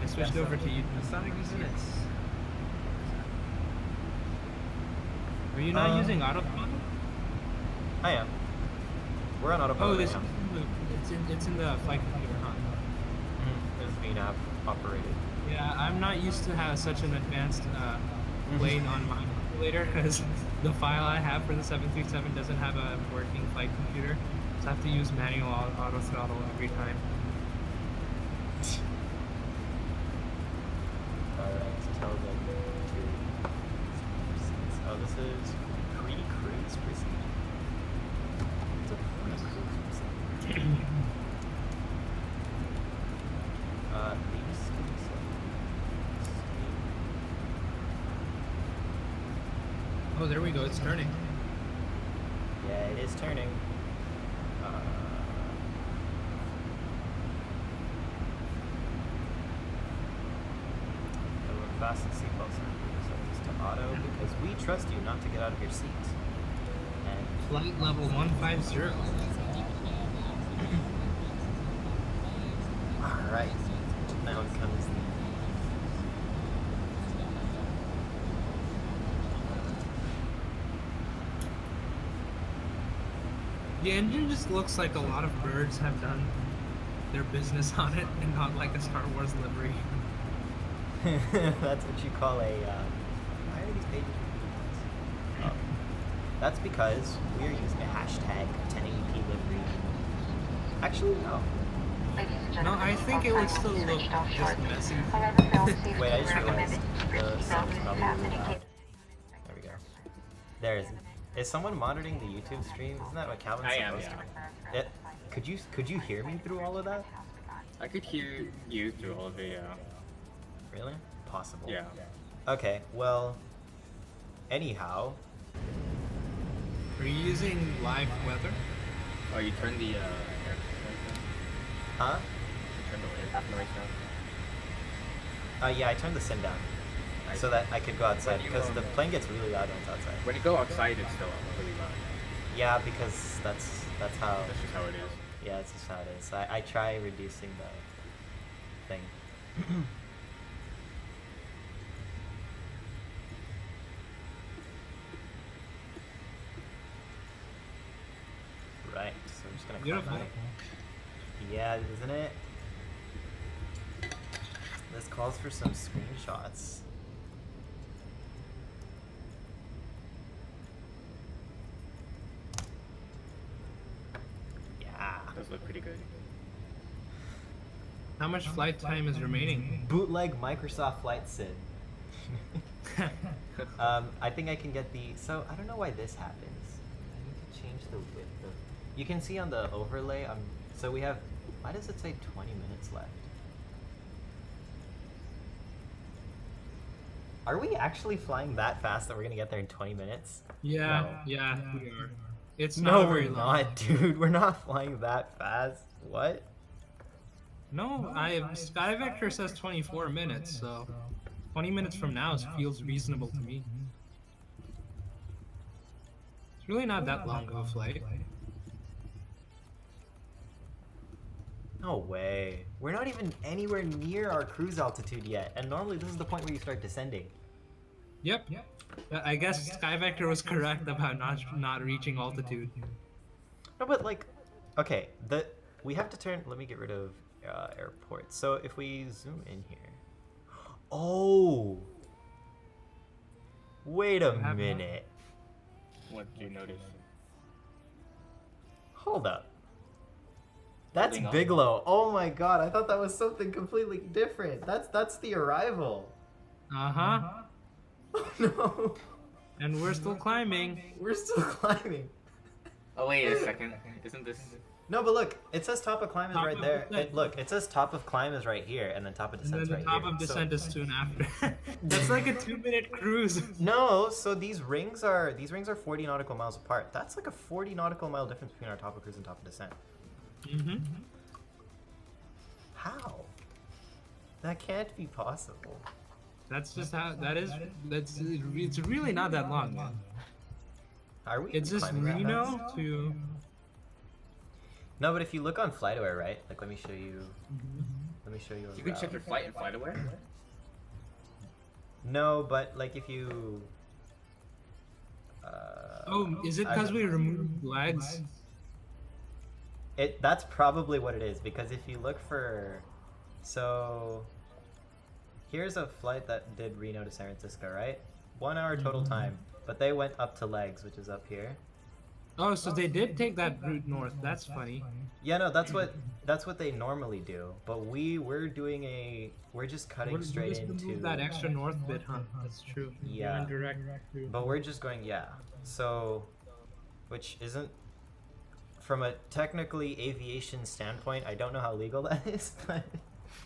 I switched over to YouTube. Are you not using autopilot? I am. We're on Oh, autopilot this right now. it's in the flight computer, huh? It's VNAV operated. Yeah, I'm not used to have such an advanced plane on my calculator because the file I have for the 737 doesn't have a working flight computer, so I have to use manual auto throttle every time. Alright, tell them to. Oh, this is pre-cruise proceed. It's a pre-cruise proceed. Oh, there we go. It's turning. Yeah, it is turning. Fasten seatbelt sign to auto because we trust you not to get out of your seat. And Flight level 150. alright, now comes the. The engine just looks like a lot of birds have done their business on it and not like a Star Wars livery. That's what you call a. Why are these pages repeating? Oh. That's because we're using a hashtag 1080p livery. Actually, no. No, I think it would still look just messy. Wait, I just realized the sound is probably really loud. There we go. There is. Is someone monitoring the YouTube stream? Isn't that what Calvin's I am, supposed to? Could you hear me through all of that? I could hear you through all of it, yeah. Really? Possible. Yeah. Okay, well, anyhow. Are you using live weather? Oh, you turned the air noise Huh? down? You turned the air noise down? Yeah, I turned the SIN down so that I could go outside because the plane gets really loud when it's outside. When you go outside, it's still really loud. Yeah, because that's how. That's just how it is. Yeah, that's just how it is. I try reducing the thing. Right, so I'm just gonna climb Beautiful. out. Yeah, isn't it? This calls for some screenshots. Yeah. Those look pretty good. How much flight time is remaining? Bootleg Microsoft Flight Sim. I think I can get the. So I don't know why this happens. I need to change the width of. You can see on the overlay. So we have. Why does it say 20 minutes left? Are we actually flying that fast that we're gonna get there in 20 minutes? Yeah, No. yeah, we are. It's No, not we're very long. not, dude. We're not flying that fast. What? No, Sky Vector says 24 minutes, so 20 minutes from now feels reasonable to me. It's really not that long of a flight. No way. We're not even anywhere near our cruise altitude yet, and normally this is the point where you start descending. Yep. I guess Sky Vector was correct about not reaching altitude. No, but like, okay, we have to turn. Let me get rid of airports. So if we zoom in here, oh, wait a minute. What do you notice? Hold up. That's Holding on. Bigelow. Oh my god, I thought that was something completely different. That's the arrival. Uh-huh. Oh no, And we're still climbing. we're still climbing. Oh wait a second. Isn't this? No, but look, it says top of climb is Top right of there. descent. Look, it says top of climb is right here, and then top of And then descent's the right top here. of So- descent is soon after. That's like a 2-minute cruise. No, so these rings are 40 nautical miles apart. That's like a 40 nautical mile difference between our top of cruise and top of descent. Mm-hmm. How? That can't be possible. That's just how it's really not that long, man. Are we? It's just climbing that Reno fast? to No, but if you look on FlightAware, right? Like, let me show you. Let me show you. A You can route. check your flight and FlightAware. No, but like if you. Oh, is it because we removed legs? That's probably what it is, because if you look for, so here's a flight that did Reno to San Francisco, right? 1 hour total time, but they went up to legs, which is up here. Oh, so they did take that route north. That's funny. Yeah, no, that's what they normally do. But we're just cutting We're straight just into remove that extra north bit, huh? That's true. Yeah. Going direct to- But we're just going, yeah. So, which isn't, from a technically aviation standpoint, I don't know how legal that is, but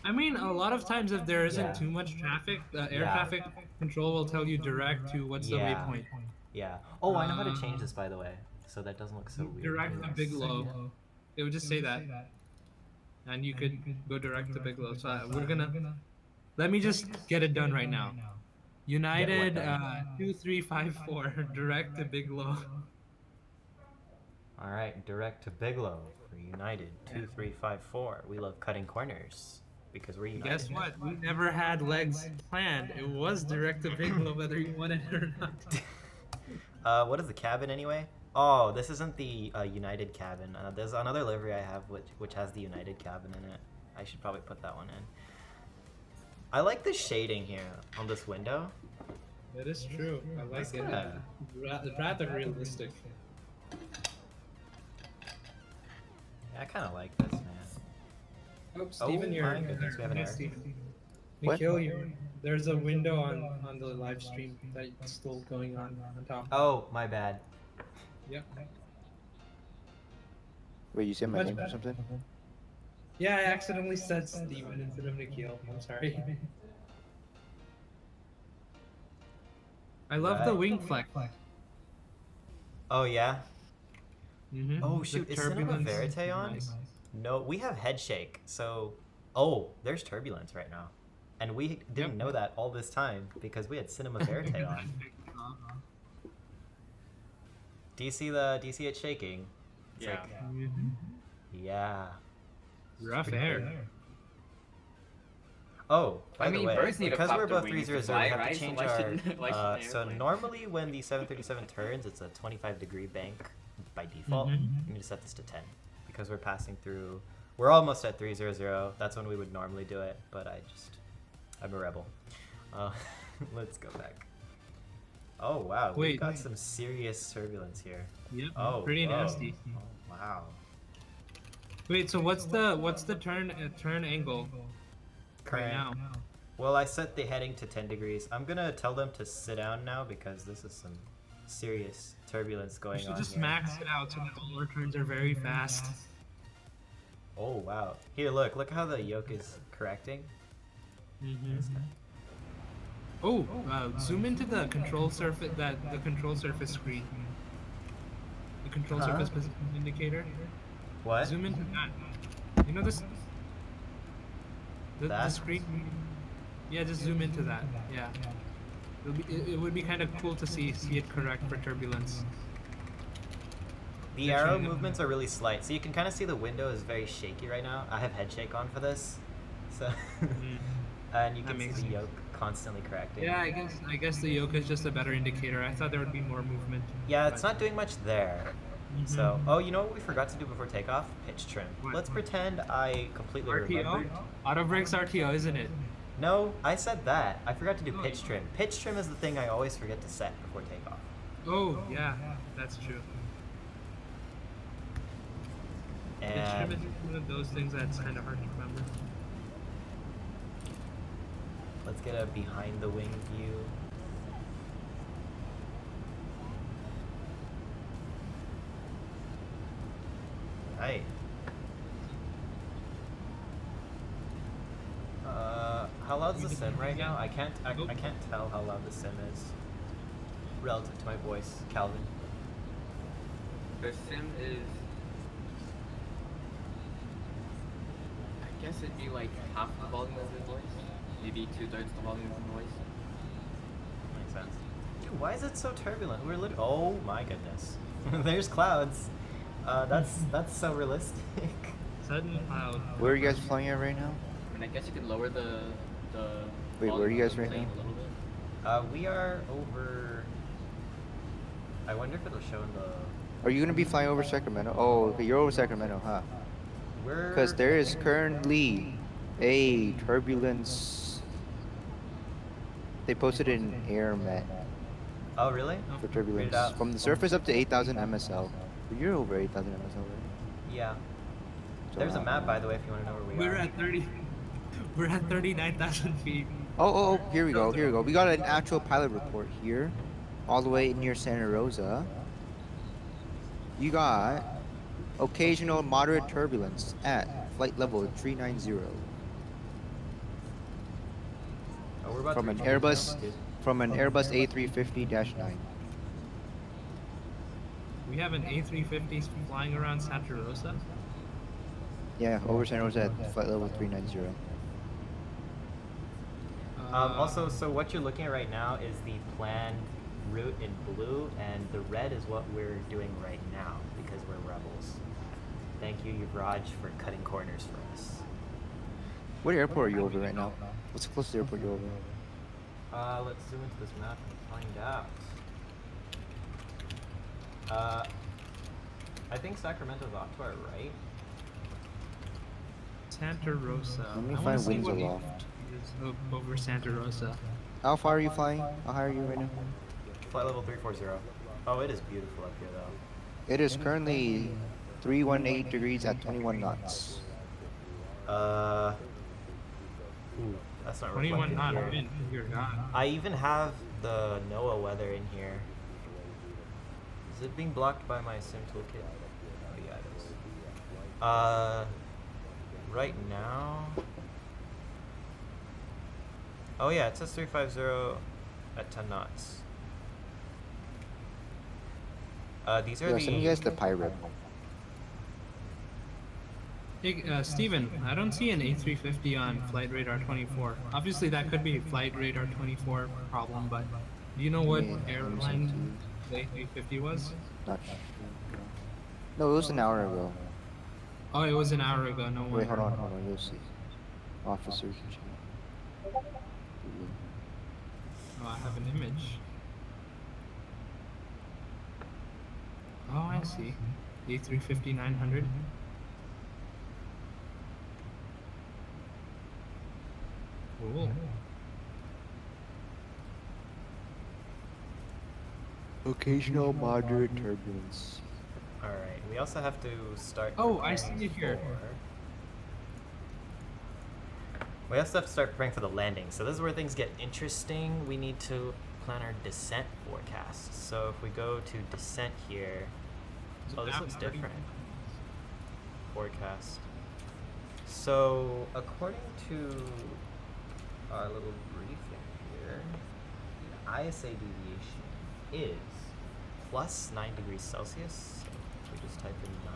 I mean, a lot of times if there isn't Yeah. too much traffic, air Yeah. traffic control will tell you direct to what's the Yeah. waypoint. yeah. Oh, I know how to change this, by the way, so that doesn't look so weird. Direct to Bigelow. It would just say that. And you could go direct to Bigelow. So we're gonna... Let me just get it done right now. United done? 2354, direct to Bigelow. All right, direct to Bigelow for United 2354. We love cutting corners because we're United. Guess what? We never had legs planned. It was direct to Bigelow whether you wanted it or not. What is the cabin anyway? Oh, this isn't the United cabin. There's another livery I have which has the United cabin in it. I should probably put that one in. I like the shading here on this window. That is true. I like That's it. kinda- Rather realistic. Yeah, I kind of like this, man. Oh, Steven, Oh you're my goodness, we have an Hi, error. Steven. What? Nikhil, there's a window on the live stream that's still going on top. Oh, my bad. Yep. Wait, you said my Much name or better. something? Yeah, I accidentally said Steven instead of Nikhil. I'm sorry. I love the wing flex. Oh yeah. Mm-hmm. Oh shoot, is Cinema Verite on? No, we have head shake. So, oh, there's turbulence right now, and we didn't know that all this time because we had Cinema Verite on. Do you see it shaking? It's Yeah. like, yeah. Rough Pretty air. cool. Oh, by I mean, the way, birds need to because flap we're their above wings to 300, we fly, have right? to So change why our. shouldn't- why shouldn't the So airplane? normally when the 737 turns, it's a 25-degree bank by default. Mhm. We need to set this to 10 because we're passing through. We're almost at 300. That's when we would normally do it, but I'm a rebel. Let's go back. Oh wow, we've Wait. got some serious turbulence here. Yep. Oh, Pretty whoa. nasty. Oh, wow. Wait, so what's the turn angle right now? Well, I set the heading to 10 degrees. I'm gonna tell them to sit down now because this is some serious turbulence We going should on just here. max it out so that all our turns are very fast. Oh wow! Here, look how the yoke is correcting. Mm-hmm. Oh, zoom into the control surface. The control surface screen. The control Huh? surface position indicator. What? Zoom into that. You know this. The That? screen. Yeah, just zoom into that. Yeah. It would be kind of cool to see it correct for turbulence. The They're arrow trying to- movements are really slight, so you can kind of see the window is very shaky right now. I have head shake on for this, so and you That can see makes the sense. yoke constantly correcting. Yeah, I guess the yoke is just a better indicator. I thought there would be more movement. Yeah, it's but- not doing much there. So, oh, you know what we forgot to do before takeoff? Pitch trim. What? Let's pretend I completely RTO? remembered. Auto brakes RTO, isn't it? No, I said that. I forgot to do Oh, pitch you- trim. Pitch trim is the thing I always forget to set before takeoff. Oh, yeah, that's true. Pitch trim And is one of those things that's kind of hard to remember. let's get a behind the wing view. Right. How loud's the sim right now? I can't tell how loud the sim is relative to my voice, Calvin. The sim is. I guess it'd be like half the volume of the voice, maybe 2/3 the volume of the voice. Makes sense. Dude, why is it so turbulent? We're lit. Oh my goodness. There's clouds. That's so realistic. Sudden cloud. Where are you guys flying at right now? I mean, I guess you could lower the. Wait, where are volume you of guys the right plane now? a little bit. We are over. I wonder if it'll show in the. Are you gonna be flying over Sacramento? Oh, okay, you're over Sacramento, huh? We're. Because there is currently a turbulence. They posted it in AirMet Oh really? for Read it turbulence out. from the surface up to 8,000 MSL. But you're over 8,000 MSL, right? Yeah. So, There's a map, by the way, if you want to know where we are. We're at 30. We're at 39,000 feet. Oh, here we go. Here we go. We got an actual pilot report here, all the way near Santa Rosa. You got occasional moderate turbulence at flight level 390 Oh, we're about from to an reach Airbus dude. A350-9. We have an A350 flying around Santa Rosa. Yeah, over Santa Rosa at flight level 390. Also, so what you're looking at right now is the planned route in blue, and the red is what we're doing right now because we're rebels. Thank you, Yuvraj, for cutting corners for us. What airport are you over right now? What's the closest airport you're over? Let's zoom into this map and find out. I think Sacramento's off to our right. Santa Rosa. Let me I wanna find see winds what aloft. is over Santa Rosa. How far are you flying? How high are you right now? Flight level 340. Oh, it is beautiful up here, though. It is currently 318 degrees at 21 knots. Ooh, that's not 21 reflected knot here. wind. Dear God. I even have the NOAA weather in here. Is it being blocked by my sim toolkit? Oh yeah, it is. Right now. Oh yeah, it says 350 at 10 knots. These are Yeah, the. send you guys the pirate. Hey, Steven, I don't see an A350 on flight radar 24. Obviously, that could be flight radar 24 problem, but do you know what Yeah, let me send airline the A350 was? Not sure. No, it was an hour ago. Oh, it was an hour ago. No Wait, wonder. hold on, you'll see. Officers and shit. Oh, I have an image. Oh, I see. A350 900. Cool. Occasional moderate turbulence. Alright, we also have to start. Oh, I preparing see it here. We also have to start preparing for the landing. So this is where things get interesting. We need to plan our descent forecast. So if we go to descent here, oh, this looks different. Forecast. So according to our little briefing here, ISA deviation is plus 9 degrees Celsius. So if we just type in 9,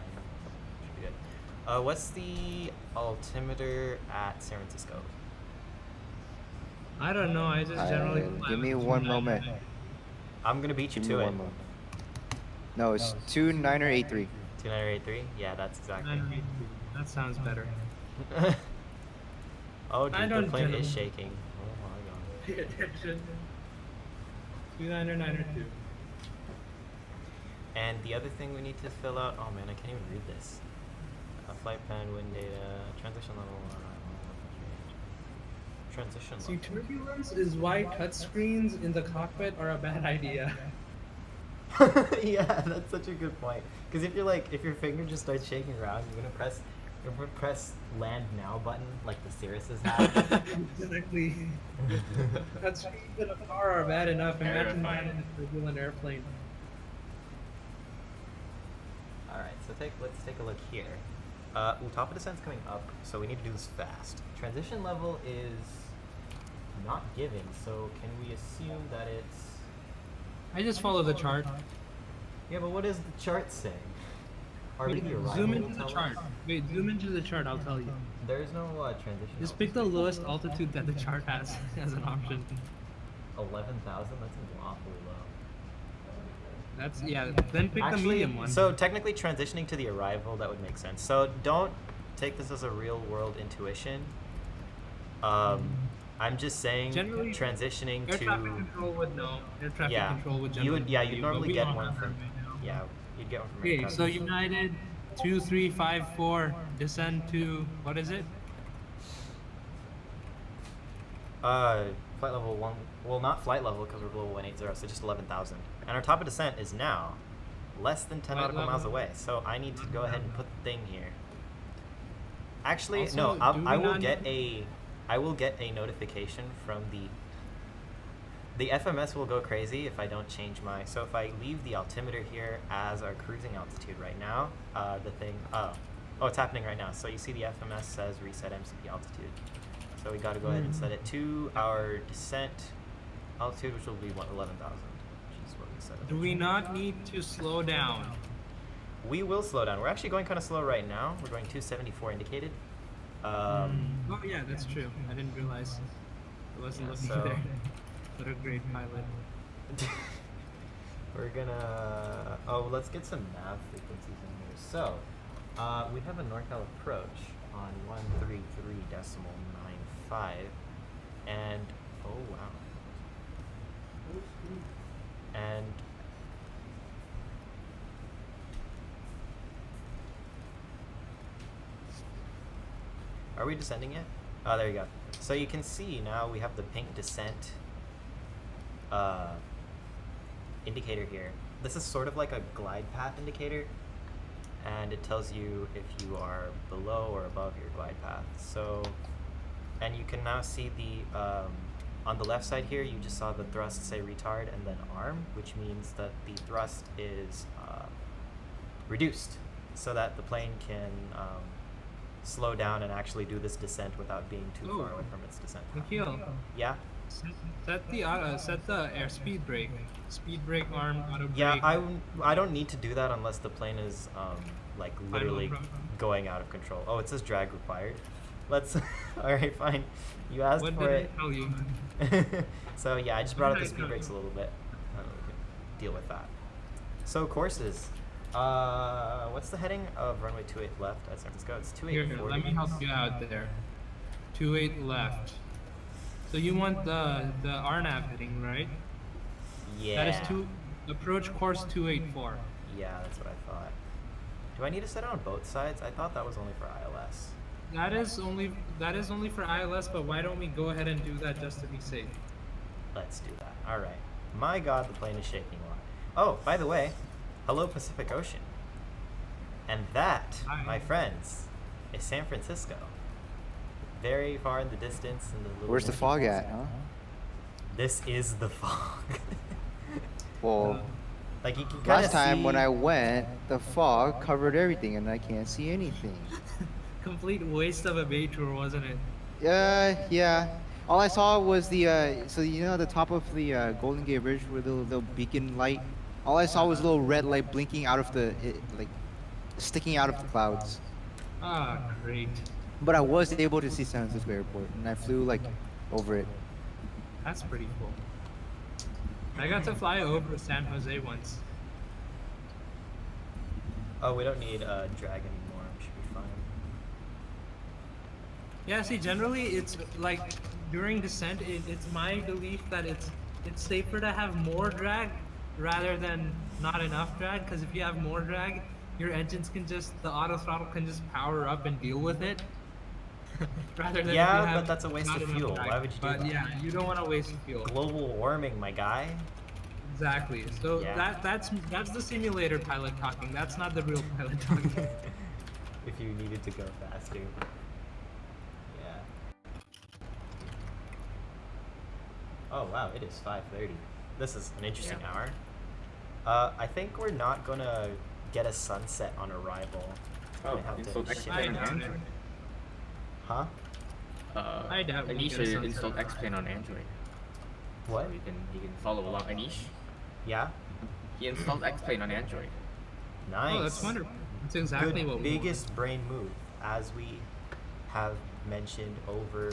should be good. What's the altimeter at San Francisco? I don't know. I just generally. fly Give me with one 299. moment. I'm gonna beat you Give me to it. one moment. No, it's 2983. 2983? Yeah, that's exactly. 983. That sounds better. Oh, dude, I the don't plane generally- is shaking. Oh my god. Pay attention. 2992. And the other thing we need to fill out, oh man, I can't even read this. Flight plan, wind data, transition level, transition See, level. turbulence is why touchscreens in the cockpit are a bad idea. Yeah, that's such a good point. Because if your finger just starts shaking around, you're gonna press land now button like the Cirruses have. Exactly. Touchscreens in a car are bad enough. Imagine that in a turbulent airplane. All right, so let's take a look here. Top of descent's coming up, so we need to do this fast. Transition level is not given, so can we assume that it's... I just follow the chart. Yeah, but what does the chart say? Are we Wait, the arrival zoom will into the tell chart. us? Wait, zoom into the chart. I'll tell you. There is no transition. Just pick the lowest altitude that the chart has as an option. 11,000? That seems awfully low. That's yeah. Then pick the Actually, medium one. so technically transitioning to the arrival, that would make sense. So don't take this as a real world intuition. I'm just saying Generally, transitioning air to... traffic control would know. Air traffic Yeah, control would you generally. would. Yeah, tell you'd you, but normally we get don't one have from. that right now. Yeah, you'd get one from. Okay, Air so Traffic. United 2354 descend to what is it? Flight level 1. Well, not flight level because we're below 180, so just 11,000. And our top of descent is now less than 10 Flight nautical miles level. away. So I need to go ahead and put the thing here. Actually, Also, no. do I we will not get need- I will get a notification from the. The FMS will go crazy if I don't change my. So if I leave the altimeter here as our cruising altitude right now, the thing. Oh, it's happening right now. So you see the FMS says reset MCP altitude. So we got to go ahead and set it to our descent altitude, which will be 11,000, which is what we set it. Do we not need to slow down? We will slow down. We're actually going kind of slow right now. We're going 274 indicated. Oh yeah, that's true. I didn't realize. I wasn't Yeah, looking so- there. What a great pilot. We're gonna. Oh, let's get some nav frequencies in here. So, we have a NorCal approach on 133.95, and oh wow, and are we descending yet? Oh, there you go. So you can see now we have the pink descent indicator here. This is sort of like a glide path indicator, and it tells you if you are below or above your glide path. So, and you can now see the on the left side here, you just saw the thrust say retard and then arm, which means that the thrust is reduced so that the plane can slow down and actually do this descent without being too far away from its descent path. Nikhil, Yeah? set the airspeed brake. Speed brake arm auto brake. Yeah, I don't need to do that unless the plane is like literally approach. going out of control. Oh, it says drag required. Let's. All right, fine. You asked What for did it. I tell you? So yeah, I just brought up the did I speed tell brakes a you? little bit. We can deal with that. So courses. What's the heading of runway 28 left at San Francisco? It's Here, 2840. let me help you out there. 28 left. So you want the RNAV heading, right? Yeah. That is approach course 284. Yeah, that's what I thought. Do I need to set it on both sides? I thought that was only for ILS. That is only for ILS, but why don't we go ahead and do that just to be safe? Let's do that. All right. My God, the plane is shaking a lot. Oh, by the way, hello Pacific Ocean. And that, Hi. my friends, is San Francisco. Very far in the distance. In the little Where's the misty fog clouds. at, huh? This is the fog. Well, Like you can kind last of time see... when I went, the fog covered everything and I can't see anything. Complete waste of a bay tour, wasn't it? Yeah. All I saw was the so you know the top of the Golden Gate Bridge where the little beacon light. All I saw was a little red light blinking out of like sticking out of the clouds. Ah, great. But I was able to see San Francisco Airport, and I flew like over it. That's pretty cool. I got to fly over San Jose once. Oh, we don't need drag anymore. Should be fine. Yeah, see, generally it's like during descent, it's my belief that it's safer to have more drag rather than not enough drag. Because if you have more drag, your engines can the auto throttle can just power up and deal with it. Rather than if Yeah, you have but that's a waste not of enough fuel. drag. Why would you do But that? yeah, you don't want to waste fuel. Global warming, my guy. Exactly. So Yeah. that's the simulator pilot talking. That's not the real pilot talking. If you needed to go faster. Yeah. Oh wow, it is 5:30. This is an interesting Yeah. hour. I think we're not gonna get a sunset on arrival. Oh, We have to installed ship X-Plane it. on Android. Huh? I doubt we Anish get a sunset installed on X-Plane on Android. What? So you can follow along. Anish, Yeah? he installed X-Plane on Android. Nice. Oh, that's wonderful. That's exactly Good what we biggest brain move, as we have mentioned over.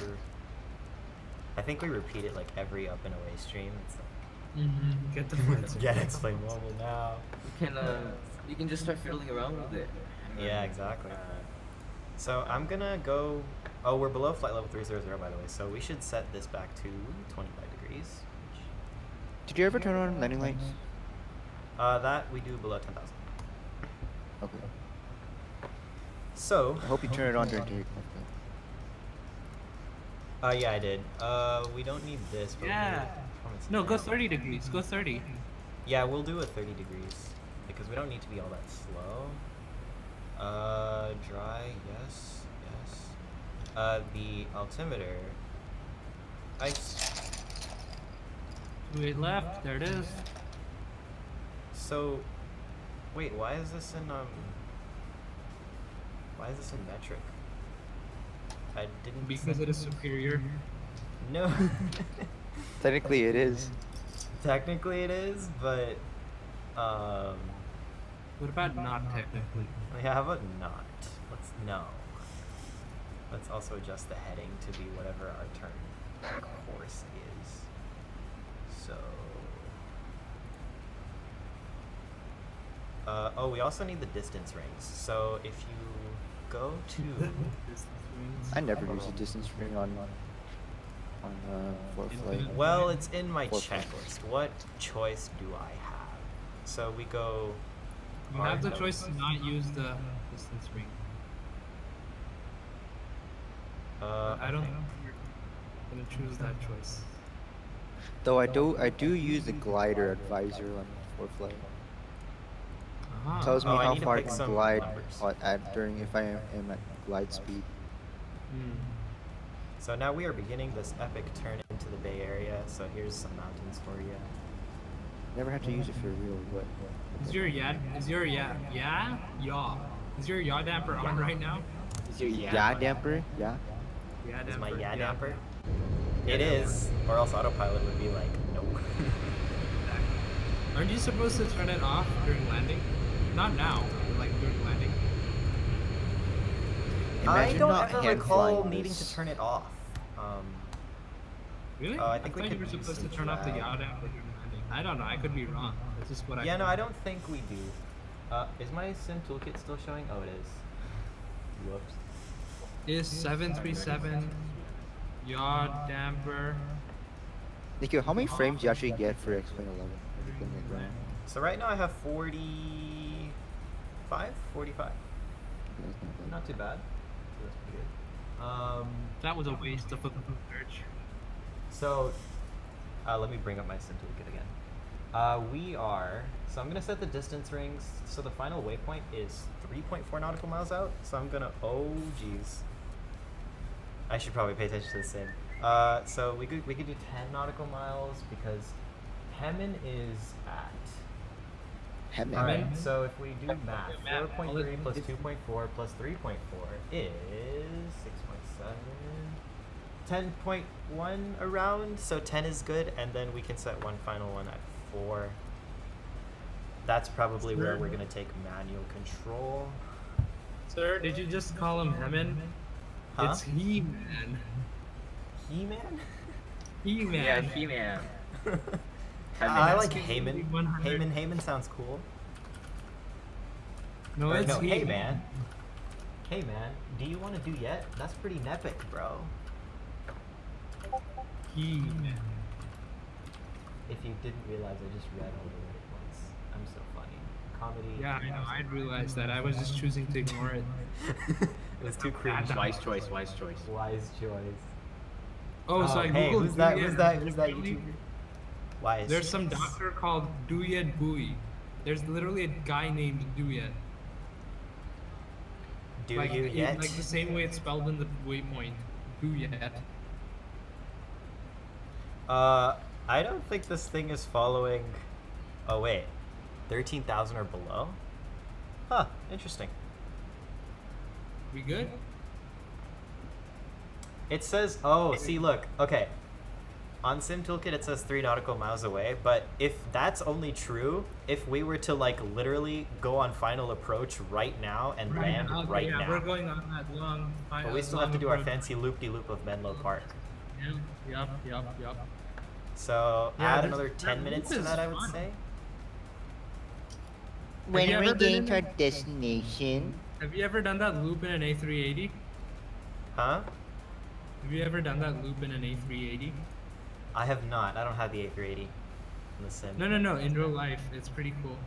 I think we repeat it like every up and away stream. It's like, Get the flights. get explain mobile now. You can just start fiddling around with it. Yeah, exactly. So I'm gonna go. Oh, we're below flight level 300 by the way, so we should set this back to 25 degrees. Did you ever turn on landing lights? That we do below 10,000. Okay. So. I hope you turn it on during takeoff. Yeah, I did. We don't need this. But we Yeah. need performance No, go now. 30 degrees. Go 30. Yeah, we'll do a 30 degrees because we don't need to be all that slow. Dry, yes, yes. The altimeter. Ice. 28 left. There it is. So, wait, why is this in Why is this in metric? I didn't. Because it is superior. No. Technically, it is. Technically, it is, but What about not technically? yeah, how about not? Let's no. Let's also adjust the heading to be whatever our turn course is. So. Oh, we also need the distance rings. So if you go to. I never use a distance ring on for flight. Well, it's in my For checklist. What choice do I have? So we go. You have the hard choice to nose. not use the distance ring. I don't think you're gonna choose that choice. Though I do use the glider advisor on for flight. Tells me Oh, I how need to far I pick can some glide numbers. during if I am at glide speed. So now we are beginning this epic turn into the Bay Area. So here's some mountains for you. Never had to use it for real, but Is your yaw damper on right now? Is your yeah damper, yeah. Yeah Is my damper. yaw damper? Yeah It damper. is, or else autopilot would be like, nope. Aren't you supposed to turn it off during landing? Not now, but like during landing. I Imagine don't not ever hand recall flying needing this. to turn it off. Really? Oh, I think we thought could you were use supposed to some turn off the drag. yaw damper during landing. I don't know. I could be wrong. That's just what I. Yeah, no, I don't think we do. Is my sim toolkit still showing? Oh, it is. Whoops. Is 737 yaw damper? Nikhil, how many frames do you actually get for X-Plane 11? Everything like that. So right now I have 45? 45. Not too bad. So that's pretty good. That was a waste of a search. So, let me bring up my sim toolkit again. So I'm gonna set the distance rings. So the final waypoint is 3.4 nautical miles out. So I'm gonna, oh geez. I should probably pay attention to the sim. So we could do 10 nautical miles because Hemen is at. Hemen. Alright, so if we do math, math, 4.3 plus 2.4 plus 3.4 is 6.7. 10.1 around, so 10 is good, and then we can set one final one at 4. That's probably where we're gonna take manual control. Sir, did you just call him Hemin? Huh? It's He-Man. He-Man? He-Man. Yeah, He-Man. I like That's Heyman. 100. Heyman sounds cool. No, Or it's no, hey He-Man. man. Hey man, do you want to do yet? That's pretty epic, bro. He-Man. If you didn't realize, I just read all the right ones. I'm so funny. Comedy. Yeah, I know. I'd realized that. I was just choosing to ignore it. It was too cringe. Wise choice, wise choice. Wise choice. Oh, so I hey, googled who's that? Duyet. Who's that? Who's that YouTuber? Wise. There's some doctor called Duyet Bui. There's literally a guy named Duyet. Do Like, you yet? Like the same way it's spelled in the waypoint. Duyet. I don't think this thing is following. Oh wait, 13,000 or below. Huh. Interesting. We good? It says, oh, see, look, okay. On Sim Toolkit, it says 3 nautical miles away, but if that's only true, if we were to, like, literally go on final approach right now and land Okay, right yeah, now, we're going on that long. but we still have to do our fancy loop-de-loop of Menlo Park. Yup. So, Yeah, add this- another that 10 minutes to loop is that, I would fun. say. When When are are we we getting getting to to our our destination? Have you ever done that loop in an A380? Huh? Have you ever done that loop in an A380? I have not. I don't have the A380 in the Sim. No, in real life, it's pretty cool.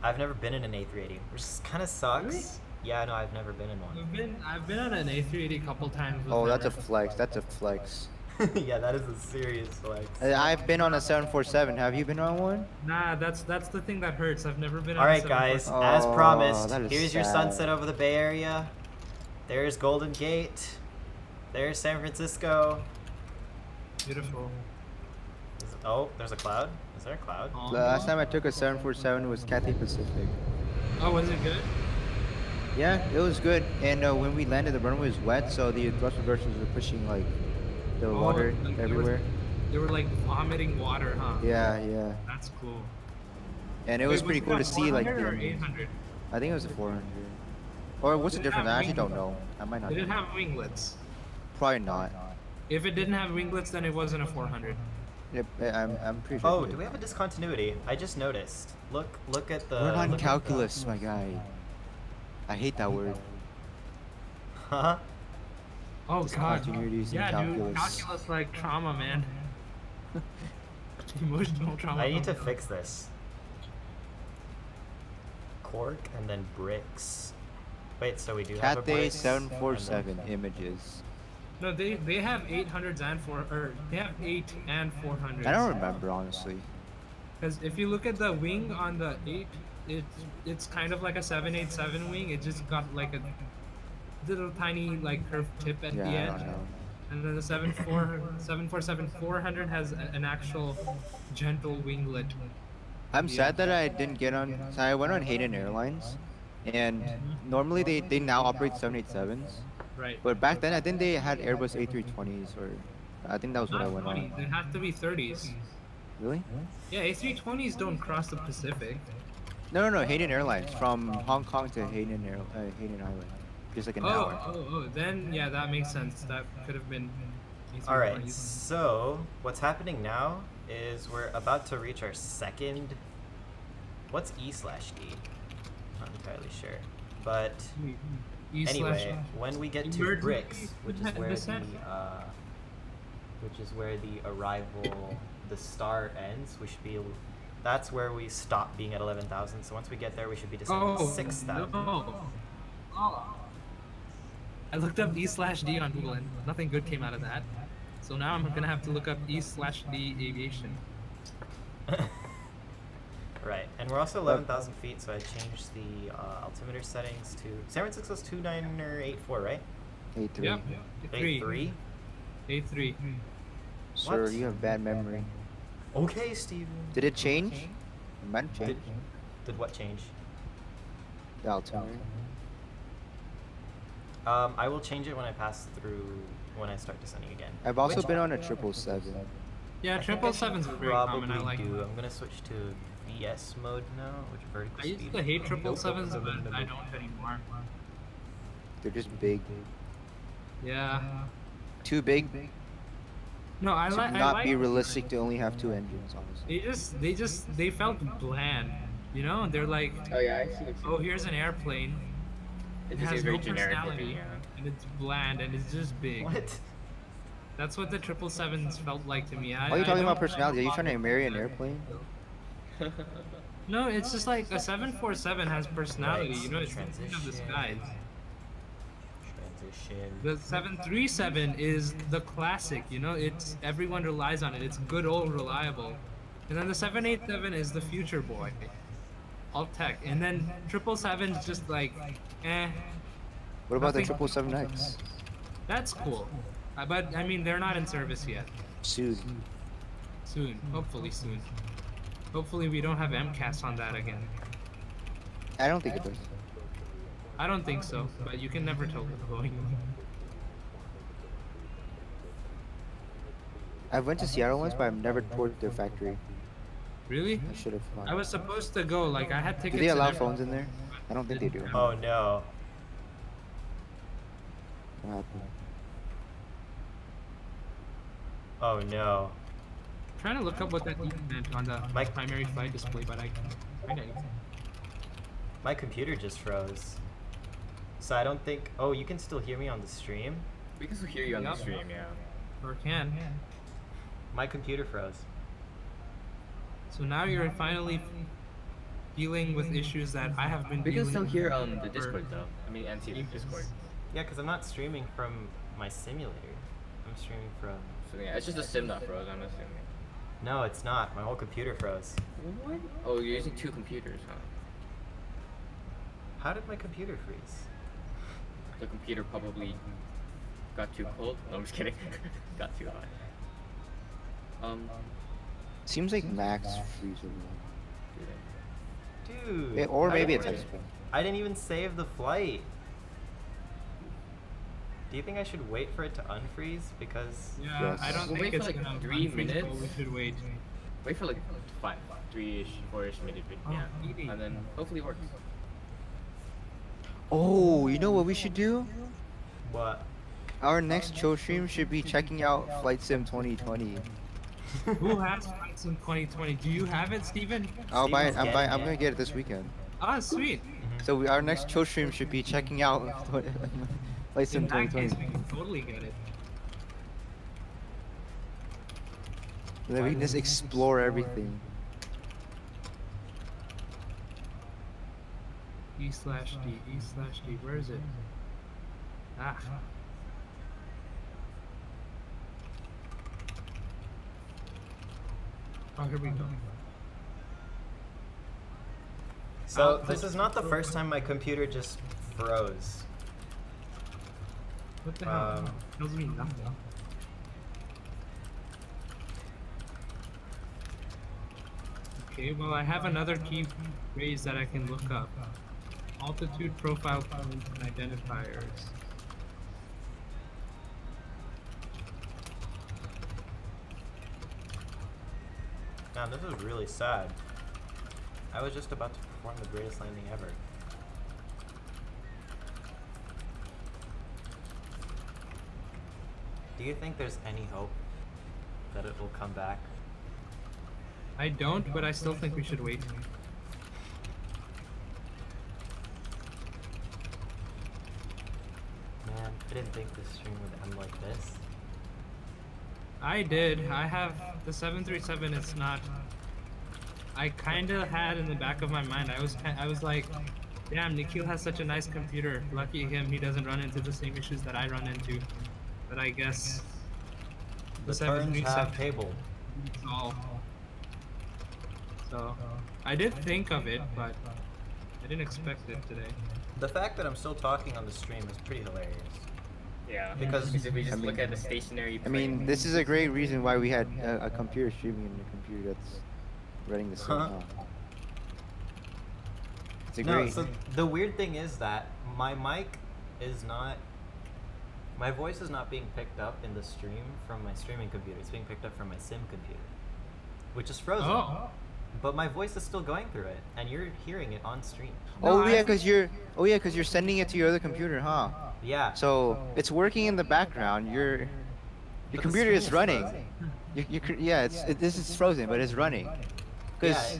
I've never been in an A380, which kind of sucks. Really? Yeah, no, I've never been in one. I've been on an A380 a couple times. With Oh, that's a never- flex. That's a flex. Yeah, that is a serious flex. I've been on a 747. Have you been on one? Nah, that's the thing that hurts. I've never been. All on a right, guys. 747. As Oh, promised, that is here's your sad. sunset over the Bay Area. There's Golden Gate. There's San Francisco. Beautiful. Oh, there's a cloud. Is there a cloud? Aw. The last time I took a 747 was Cathay Pacific. Oh, was it good? Yeah, it was good. And when we landed, the runway was wet, so the thrust reversers were pushing like the Oh, water like, everywhere. They were like vomiting water, huh? Yeah. That's cool. And it was Wait, pretty cool it to a see like. 400 or the- 800? I think it was a 400. Or what's the Did it difference? have I actually don't wings? know. I might not. Did it know. have winglets? Probably not. If it didn't have winglets, then it wasn't a 400. Yep, I'm pretty sure. Oh, it do we did. have a discontinuity? I just noticed. Look at the. We're on look at calculus, my guy. I hate that word. Huh? Oh god. Discontinuities in Yeah, dude. calculus. Calculus like trauma, man. Emotional trauma. I need to fix this. Cork and then bricks. Wait, so we do have a Cathay bricks? 747 images. No, they have 800s and they have 8 and 400s. I don't remember honestly. Because if you look at the wing on the 8, it's kind of like a 787 wing. It just got like a little tiny like curved tip at Yeah, the I end. don't know. And then the 747 400 has an actual gentle winglet. I'm sad that I didn't get on. So I went on Hayden Airlines, and normally they now operate 787s. Right. But back then I think they had Airbus A320s, or I think that was what I Not went 20, on. they have to be 30s. Really? Yeah, A320s don't cross the Pacific. No. Hayden Airlines from Hong Kong to Hayden Island, just like an hour. Oh, then yeah, that makes sense. That could have been. All right, A320s. so what's happening now is we're about to reach our second. What's E/D? Not entirely sure, but anyway, when we get to Emergency bricks, which is where descent. the arrival, the star ends, we should be. That's where we stop being at 11,000. So once we get there, we should be descending Oh, 6,000. no. Oh. I looked up E/D on Google and nothing good came out of that. So now I'm gonna have to look up E/D aviation. Right, and we're also 11,000 feet, so I changed the altimeter settings to San Francisco's 2984, right? A3. Yep. A3. A3. Sir, What? you have bad memory. Okay, Steven. Did it change? It might have Did, changed. did what change? The altimeter. I will change it when I pass through when I start descending again. I've also been on a 777. Yeah, I think I 777s should are very common. I probably like do. them. I'm gonna switch to VS mode now, which vertical I speed. used to hate 777s, but I don't anymore. They're just big. Yeah. Too big No, I to like. not be realistic to only have 2 engines, honestly. They felt bland. You know, they're like, Oh yeah, I see what you oh, here's an airplane. It It just has seems no very generic looking, personality, yeah. and it's bland, and it's just big. What? That's what the 777s felt like to me. Why are you talking don't about personality? Are you trying to bother marry with an that. airplane? No, it's just like a 747 has personality. Right, You know, it's the king of the transition. skies. Transition. The 737 is the classic. You know, it's everyone relies on it. It's good old reliable. And then the 787 is the future boy, all tech. And then 777 is just like, eh. What about the Nothing. 777X? That's cool. But I mean, they're not in service yet. Soon. Soon, hopefully soon. Hopefully we don't have MCAS on that again. I don't think it does. I don't think so, but you can never tell with Boeing. I went to Seattle once, but I've never toured their factory. Really? I should have. I was supposed to go. Like I had Do tickets. they and allow everything. phones in there? I don't think they do. Oh no. What happened? Oh no. I'm trying to look up what that even meant on the Mike- primary flight display, but I can't find anything. My computer just froze. So I don't think. Oh, you can still hear me on the stream? We can still hear you on the Yup. stream, yeah. Or can. My computer froze. So now you're finally dealing with issues that I have been We can dealing still with hear for- the Discord though. I mean, and see the Discord. Yeah, because I'm not streaming from my simulator. I'm streaming from. So yeah, it's just a sim that froze, I'm assuming. No, it's not. My whole computer froze. What? Oh, you're using 2 computers, huh? How did my computer freeze? The computer probably got too cold. No, I'm just kidding. Got too hot. Seems like max freeze or Dude. or I maybe didn't it's even- expo. I didn't even save the flight. Do you think I should wait for it to unfreeze? Because. Yeah, Yes. I don't We'll think wait it's for, like, gonna 3 unfreeze, minutes. but we should wait. Wait for like 3-ish, 4-ish minutes. Oh, Yeah. eating. And then hopefully it works. Oh, you know what we should do? What? Our next show stream should be checking out Flight Sim 2020. Who has flights in 2020? Do you have it, Steven? I'll buy it. Steven's I'm getting gonna it. get it this weekend. Ah, sweet. So our next show stream should be checking out Flight Sim In that 2020. case, we can totally get it. Then we can just explore everything. E/D, E/D, where is it? Ah. Oh, here we go. So, this is not the first time my computer just froze. What the hell? Um, Tells me nothing. Okay, well I have another key phrase that I can look up. Altitude profile points and identifiers. Man, this is really sad. I was just about to perform the greatest landing ever. Do you think there's any hope that it will come back? I don't, but I still think we should wait. Man, I didn't think this stream would end like this. I did. I have the 737. It's not. I kind of had in the back of my mind. I was like, damn, Nikhil has such a nice computer. Lucky him. He doesn't run into the same issues that I run into. But I guess The turns have table. beats all. So I did think of it, but I didn't expect it today. The fact that I'm still talking on the stream is pretty hilarious. Yeah. Because- if we just I look mean- at the stationary I mean, plane- this is a great reason why we had a computer streaming and a computer that's running the same Huh? now. It's a No, great. so the weird thing is that my mic is not My voice is not being picked up in the stream from my streaming computer. It's being picked up from my sim computer, which is frozen. Oh. But my voice is still going through it, and you're hearing it on stream. No, Oh yeah, I- cause you're sending it to your other computer, huh? Yeah. So it's working in the background. Your But the computer is screen running. Yeah, this is frozen, but it's running. Cause Yeah.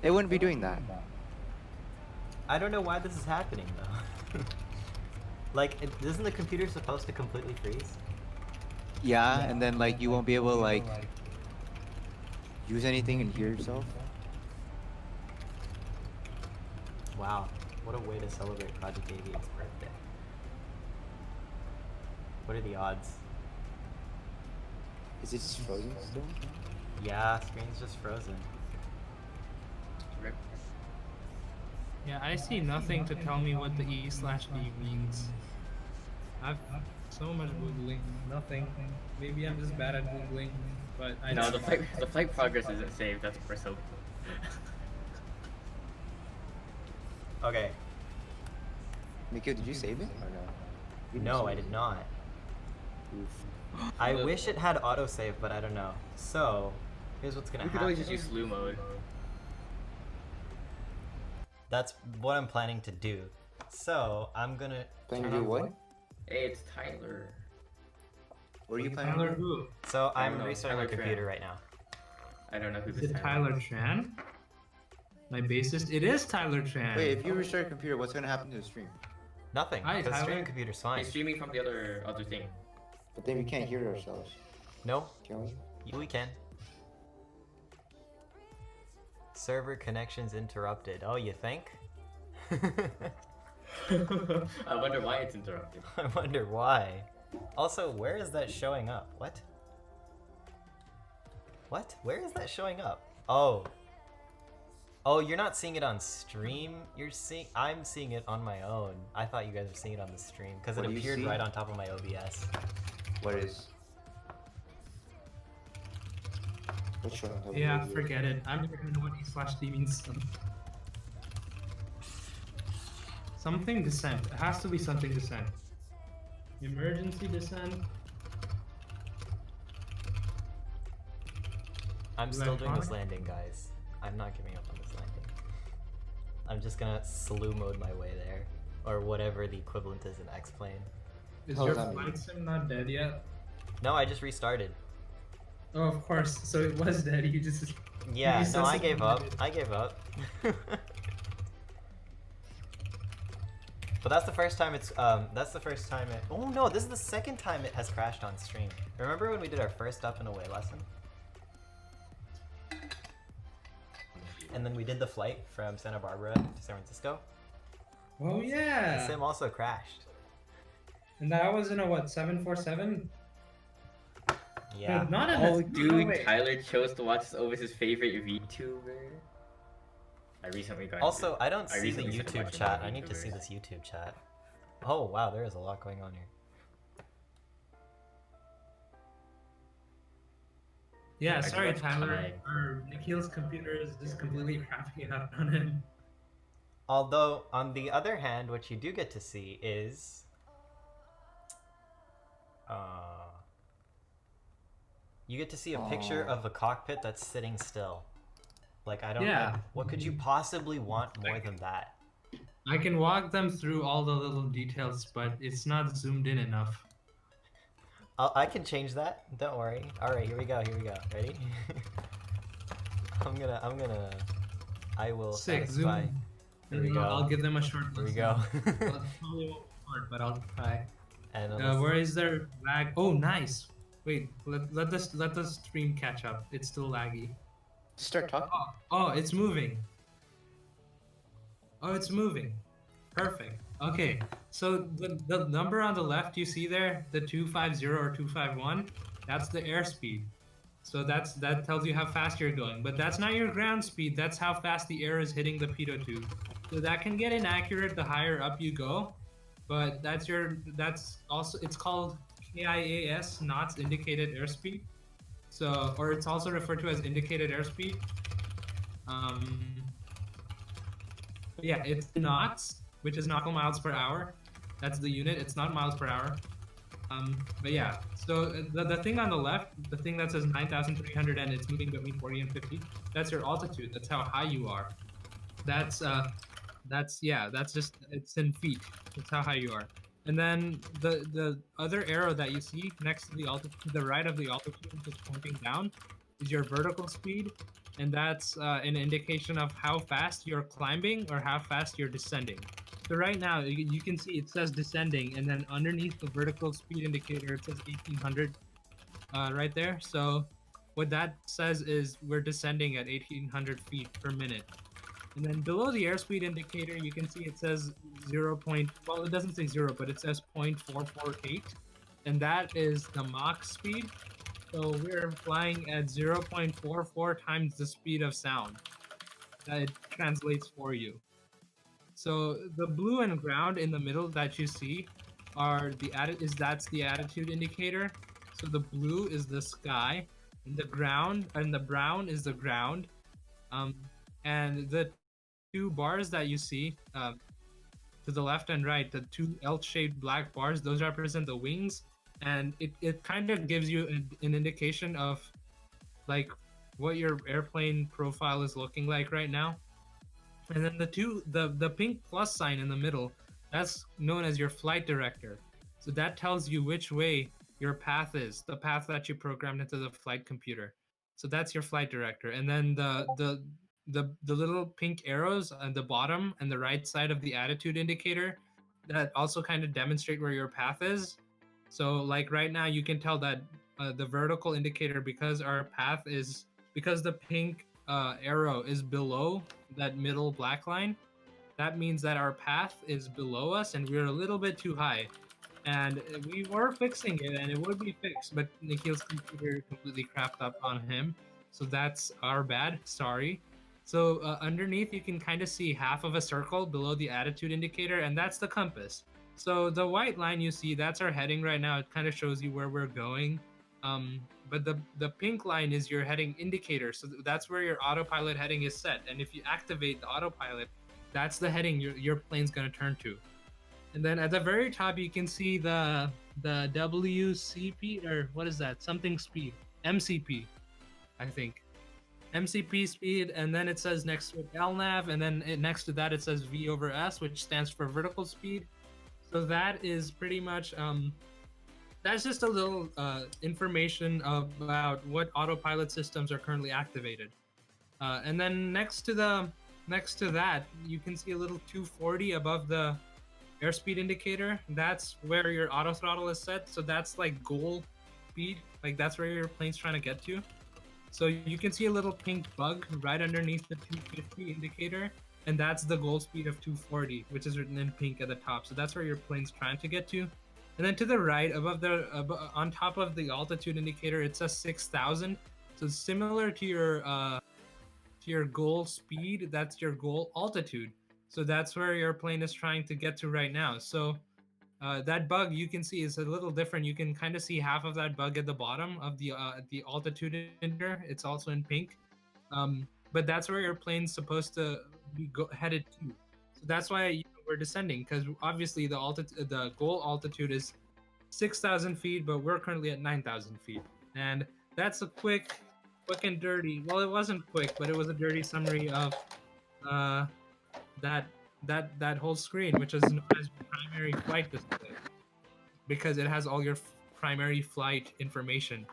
it wouldn't be doing that. I don't know why this is happening though. Like, isn't the computer supposed to completely freeze? Yeah, and then like you won't be able to like use anything and hear yourself. Wow, what a way to celebrate Project AVIATE'S birthday. What are the odds? Is it just frozen still? Yeah, screen's just frozen. Rip. Yeah, I see nothing to tell me what the E/D means. I've so much googling, nothing. Maybe I'm just bad at googling, but I No, don't. the flight progress isn't saved. That's for so. Okay. Mikio, did you save it or no? You didn't No, save I it. did not. Oof. I wish it had autosave, but I don't know. So, here's what's gonna We could happen. always just use slew mode. That's what I'm planning to do. So, I'm gonna Planning to turn do on- what? Hey, it's Tyler. What are you planning Tyler to do? who? So, I I'm don't know, restarting my Tyler computer Tran. right now. I don't know who Is this it Tyler Tyler Tran? My bassist? It is Tyler Tran. Wait, if you restart your computer, what's gonna happen to the stream? Nothing, Hi, because Tyler. streaming computer's fine. He's streaming from the other thing. But then we can't hear ourselves, No, can we? we can. Server connections interrupted. Oh, you think? I wonder why it's interrupted. I wonder why. Also, where is that showing up? What? What? Where is that showing up? Oh. Oh, you're not seeing it on stream. I'm seeing it on my own. I thought you guys were seeing it on the stream because it What do you appeared see? right on top of my OBS. What is? What's showing up? Yeah, forget it. I'm never gonna know what E/D means. Something descent. It has to be something descent. Emergency descent. I'm still doing this Electronic? landing, guys. I'm not giving up on this landing. I'm just gonna slew mode my way there. Or whatever the equivalent is in X-Plane. Is How your does that flight mean? sim not dead yet? No, I just restarted. Oh, of course. So it was dead. You just. Yeah, no, I resuscitated gave up. it. I gave up. But that's the first time oh no, this is the second time it has crashed on stream. Remember when we did our first up and away lesson? And then we did the flight from Santa Barbara to San Francisco? Oh yeah. Sim also crashed. And that was in a what? 747? Yeah. Not in Oh, a. dude, wait. Tyler chose to watch this over his favorite VTuber. I recently got. Also, into- I don't I see the recently started YouTube watching chat. more I need to see YouTubers. this YouTube chat. Oh wow, there is a lot going on here. Yeah, I sorry, watched Tyler. Time. Our Nikhil's computer is just completely crapping out on him. Although, on the other hand, what you do get to see is... you get to see a picture of a cockpit that's sitting still. Like, I don't Yeah. know. What could you possibly want more than that? I can walk them through all the little details, but it's not zoomed in enough. I can change that. Don't worry. Alright, here we go. Ready? I will Sick, satisfy. zoom. Here we go. I'll give them a short Here we listen. go. Well, it probably won't work, but I'll try. And Where is their lag? Oh, nice. Wait, let the stream catch up. It's still laggy. Just start talking. Oh, it's moving. Oh, it's moving. Perfect. Okay, so the number on the left you see there, the 250 or 251, that's the airspeed. So that tells you how fast you're going, but that's not your ground speed. That's how fast the air is hitting the pitot tube. So that can get inaccurate the higher up you go, but that's also, it's called KIAS, knots indicated airspeed. So, or it's also referred to as indicated airspeed. Yeah, it's knots, which is nautical miles per hour. That's the unit. It's not miles per hour. But yeah, so the thing on the left, the thing that says 9,300 and it's moving between 40 and 50, that's your altitude. That's how high you are. That's yeah, that's just it's in feet. That's how high you are. And then the other arrow that you see next to the altitude, to the right of the altitude, just pointing down, is your vertical speed, and that's an indication of how fast you're climbing or how fast you're descending. So right now you can see it says descending, and then underneath the vertical speed indicator it says 1800 right there. So what that says is we're descending at 1800 feet per minute. And then below the airspeed indicator, you can see it says 0. Well, it doesn't say 0, but it says 0.448. And that is the Mach speed. So we're flying at 0.44 times the speed of sound. That it translates for you. So the blue and ground in the middle that you see are that's the attitude indicator. So the blue is the sky, and the brown is the ground. Um, and the two bars that you see to the left and right, the two L-shaped black bars, those represent the wings, and it kind of gives you an indication of like what your airplane profile is looking like right now. And then the pink plus sign in the middle, that's known as your flight director. So that tells you which way your path is, the path that you programmed into the flight computer. So that's your flight director. And then the little pink arrows on the bottom and the right side of the attitude indicator, that also kind of demonstrate where your path is. So like right now you can tell that the vertical indicator, because the pink arrow is below that middle black line, that means that our path is below us and we're a little bit too high. And we were fixing it, and it would be fixed, but Nikhil's computer completely crapped up on him. So that's our bad. Sorry. So underneath, you can kind of see half of a circle below the attitude indicator, and that's the compass. So the white line you see, that's our heading right now. It kind of shows you where we're going. But the pink line is your heading indicator. So that's where your autopilot heading is set. And if you activate the autopilot, that's the heading your plane's going to turn to. And then at the very top, you can see the WCP, or what is that? Something speed. MCP, I think. MCP speed, and then it says next to it LNAV, and then next to that it says V over S, which stands for vertical speed. So that is pretty much that's just a little information about what autopilot systems are currently activated. And then next to that, you can see a little 240 above the airspeed indicator. That's where your auto throttle is set. So that's like goal speed, like that's where your plane's trying to get to. So you can see a little pink bug right underneath the 250 indicator, and that's the goal speed of 240, which is written in pink at the top. So that's where your plane's trying to get to. And then to the right, on top of the altitude indicator, it says 6,000. So similar to your goal speed, that's your goal altitude. So that's where your plane is trying to get to right now. So that bug you can see is a little different. You can kind of see half of that bug at the bottom of the altitude indicator. It's also in pink. But that's where your plane's supposed to be headed to. So that's why we're descending, because obviously the goal altitude is 6,000 feet, but we're currently at 9,000 feet. And that's a quick and dirty. Well, it wasn't quick, but it was a dirty summary of that whole screen, which is known as primary flight display, because it has all your primary flight information.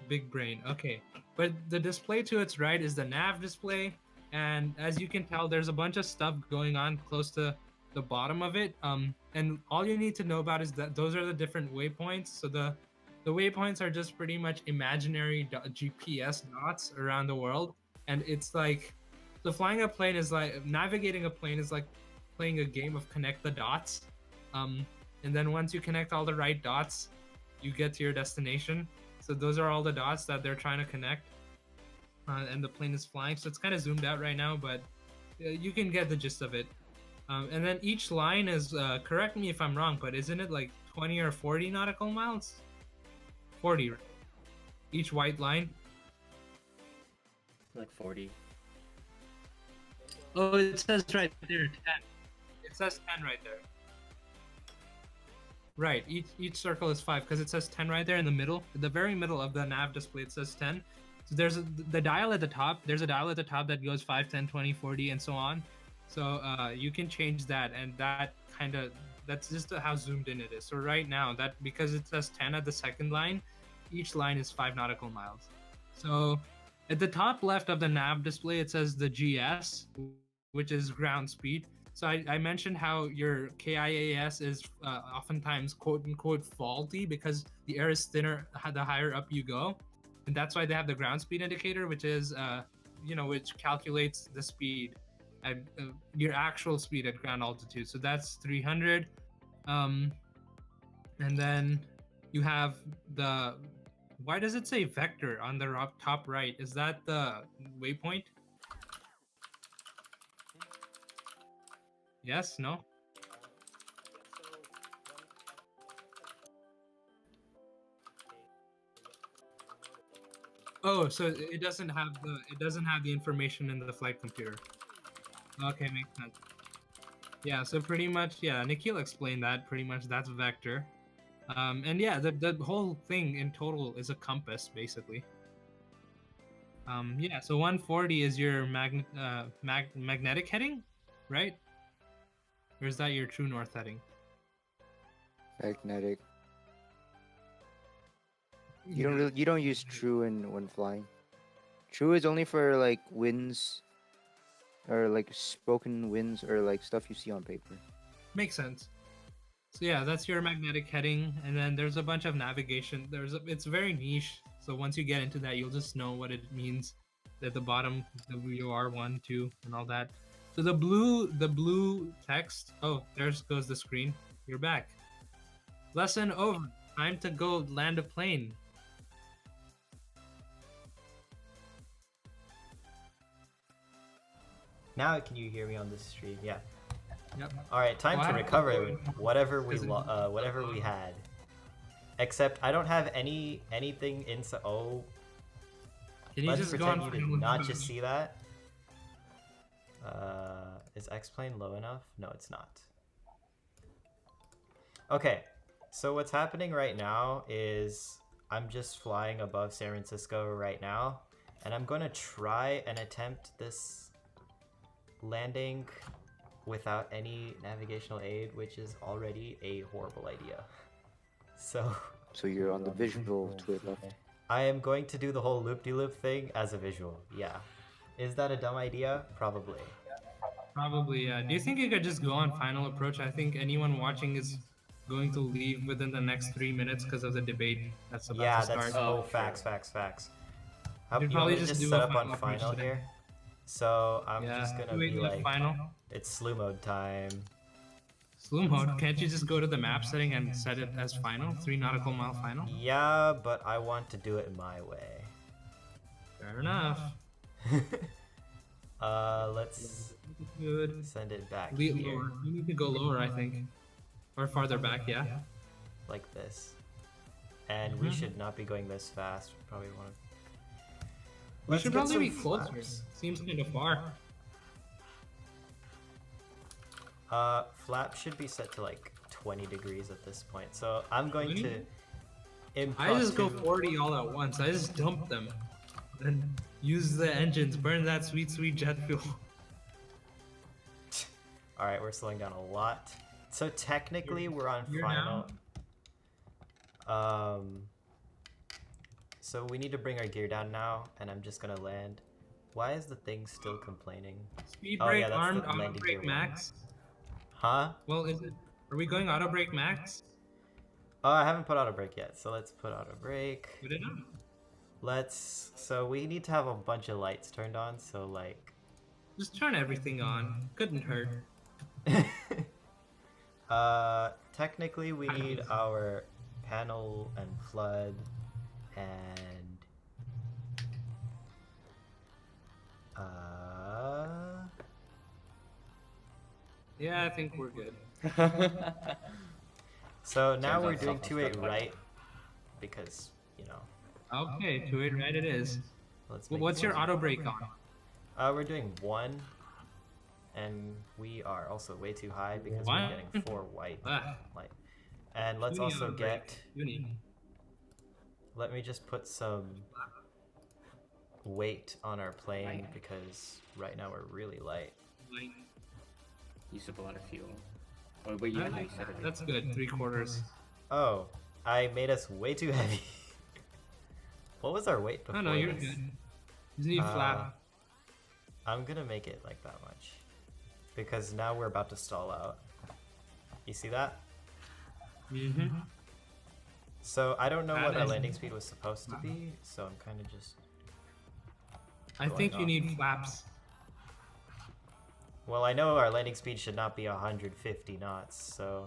Big brain. Okay, but the display to its right is the nav display, and as you can tell, there's a bunch of stuff going on close to the bottom of it. And all you need to know about is that those are the different waypoints. So the waypoints are just pretty much imaginary GPS dots around the world, and it's like, so flying a plane is like, navigating a plane is like playing a game of connect the dots. And then once you connect all the right dots, you get to your destination. So those are all the dots that they're trying to connect, and the plane is flying. So it's kind of zoomed out right now, but you can get the gist of it. And then each line is, correct me if I'm wrong, but isn't it like 20 or 40 nautical miles? 40, right? Each white line. Like 40. Oh, it says right there 10. It says 10 right there. Right, each circle is 5 because it says 10 right there in the middle. The very middle of the nav display, it says 10. So there's the dial at the top. There's a dial at the top that goes 5, 10, 20, 40, and so on. So you can change that, and that's just how zoomed in it is. So right now, that because it says 10 at the second line, each line is 5 nautical miles. So at the top left of the nav display, it says the GS, which is ground speed. So I mentioned how your KIAS is oftentimes quote unquote faulty because the air is thinner the higher up you go, and that's why they have the ground speed indicator, which is which calculates the speed at your actual speed at ground altitude. So that's 300, and then you have the. Why does it say vector on the top right? Is that the waypoint? Yes, no? Oh, so it doesn't have the information in the flight computer. Okay, makes sense. Yeah, so pretty much, yeah, Nikhil explained that. Pretty much that's vector. And yeah, the whole thing in total is a compass, basically. Yeah, so 140 is your magnetic heading, right? Or is that your true north heading? Magnetic. You don't use true when flying. True is only for like winds, or like spoken winds, or like stuff you see on paper. Makes sense. So yeah, that's your magnetic heading, and then there's a bunch of navigation. It's very niche. So once you get into that, you'll just know what it means. At the bottom, WR 1, 2, and all that. So the blue text. Oh, there goes the screen. You're back. Lesson over. Time to go land a plane. Now can you hear me on this stream? Yeah. Yep. All right, time Well, to I- recover whatever we had. Except I don't have anything inside. Oh, Can you let's just go pretend on you did final not mode? just see that. Is X-plane low enough? No, it's not. Okay, so what's happening right now is I'm just flying above San Francisco right now, and I'm going to try and attempt this landing without any navigational aid, which is already a horrible idea. So you're on the visual to it left. I am going to do the whole loop-de-loop thing as a visual. Yeah. Is that a dumb idea? Probably. Probably, yeah. Do you think you could just go on final approach? I think anyone watching is going to leave within the next 3 minutes because of the debate that's about Yeah, to start. that's facts. How, You'd you probably want me to just do set a up on final approach final today. here? So I'm Yeah, just gonna do be it like, final. it's slew mode time. Slew mode. Can't you just go to the map setting and set it as final? 3 nautical mile final? Yeah, but I want to do it my way. Fair enough. Let's Good. send it back Lower. here, You need to go lower, I think. Or farther back, yeah? like this. And we should not be going this fast. We probably want to. We should probably be closer. Seems kind of far. Flap should be set to like 20 degrees at this point. So I'm going to 20? I just go 40 all at once. I just dump them. And use the engines. Burn that sweet, sweet jet fuel. Alright, we're slowing down a lot. So technically we're on You're final. So we need to bring our gear down now, and I'm just gonna land. Why is the thing still complaining? Speed Oh, brake yeah, that's armed, the auto landing gear brake one. max. Huh? Well, is it? Are we going auto brake max? Oh, I haven't put auto brake yet, so let's put auto brake. Put it on. So we need to have a bunch of lights turned on, so like... Just turn everything on. Couldn't hurt. Technically we need our panel and flood and Yeah, I think we're good. so now Turns we're out doing self-destruct 28 button. right because, you know, Okay, 2-8 right it is. let's Well, make what's your it- auto brake on? we're doing 1, and we are also way too high because One? we're getting 4 white Ah. light. And let's Uni also on break. get. Uni. Let me just put some weight on our plane because right now we're really light. Like, Use up a lot of fuel. Oh wait, you I have like to that. set it. That's good. 3/4. Oh, I made us way too heavy. What was our weight before? Oh no, you're this? good. You need flap. I'm gonna make it like that much because now we're about to stall out. You see that? Mm-hmm. So I don't know what our Nice. landing speed was supposed to be, so I'm kind of just. I think you off. need flaps. Well, I know our landing speed should not be 150 knots, so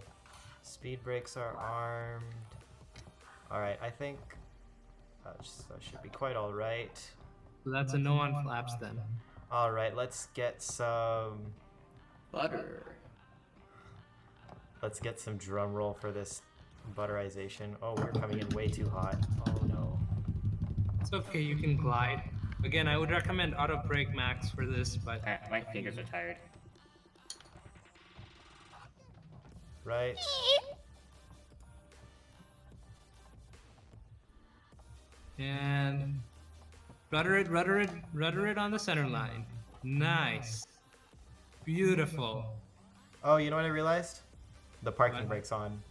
speed brakes are armed. All right, I think that should be quite all right. So that's a no on flaps then. All right, let's get some. Butter. Let's get some drum roll for this butterization. Oh, we're coming in way too hot. Oh no. It's okay, you can glide. Again, I would recommend auto brake max for this, but My fingers are tired. Right. and rudder it on the center line. Nice. Beautiful. Oh, you know what I realized? The parking What? brake's on.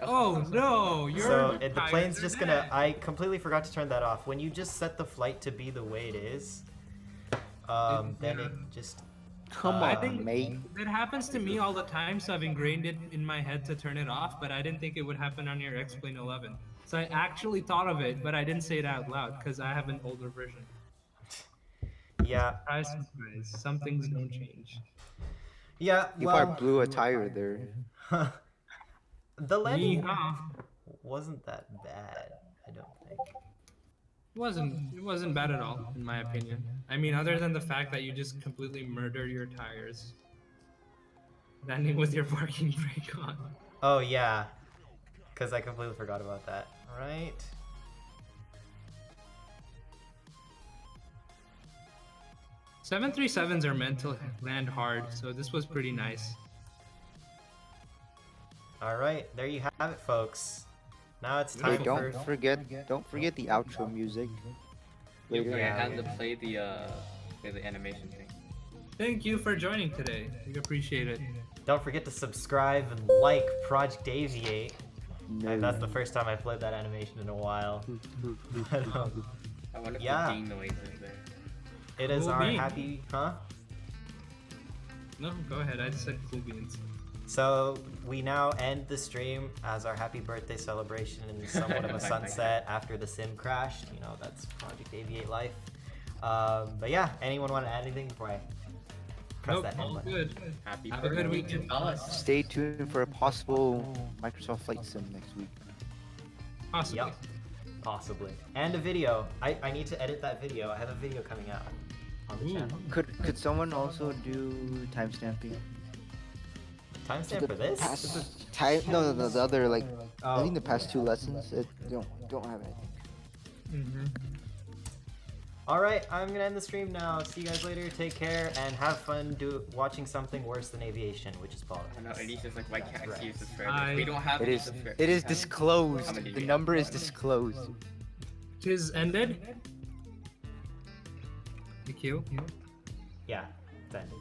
Oh no, you're So the plane's just gonna. I completely forgot to turn that off. When you just set the flight to be the way it is, then it just. Come I on, think mate. that happens to me all the time, so I've ingrained it in my head to turn it off, but I didn't think it would happen on your X-Plane 11. So I actually thought of it, but I didn't say it out loud because I have an older version. Yeah. Surprise, surprise. Some things don't change. Yeah. You probably Well, blew a tire there. the landing Yeehaw. wasn't that bad. I don't think. It wasn't bad at all, in my opinion. I mean, other than the fact that you just completely murder your tires. Landing with your parking brake on. Oh yeah, because I completely forgot about that. Right. Seven 737s are meant to land hard, so this was pretty nice. All right. There you have it, folks. Now it's Hey, time don't for. forget the outro music. Later. Yeah, Yeah. and to play the animation thing. Thank you for joining today. We appreciate it. Don't forget to subscribe and like Project AVIATE. And that's the first time I played that animation in a while. But, I wonder if Yeah. the ding noise is there. it is Cool our beans. happy, huh? No, go ahead. I just said cool beans. So we now end the stream as our happy birthday celebration in somewhat of a sunset after the sim crashed. You know, that's Project AVIATE life. But yeah, anyone want to add anything before I press Nope, that end all button? good. Happy Have a good birthday weekend. to us. Stay tuned for a possible Microsoft Flight Sim next week. Possibly. Yep, possibly. And a video. I need to edit that video. I have a video coming out on the Ooh. channel. Could someone also do timestamping? Timestamp for this? No, the other like I Oh. think the past two lessons don't have it. Mm-hmm. All right, I'm gonna end the stream now. See you guys later. Take care and have fun watching something worse than aviation, which is politics. I know, and he's just like, why can't I see your I- subscribers? We don't have It any is subscribers. it is How disclosed. many do The we number have? is disclosed. Tis ended. Thank you. Yeah, it's ended.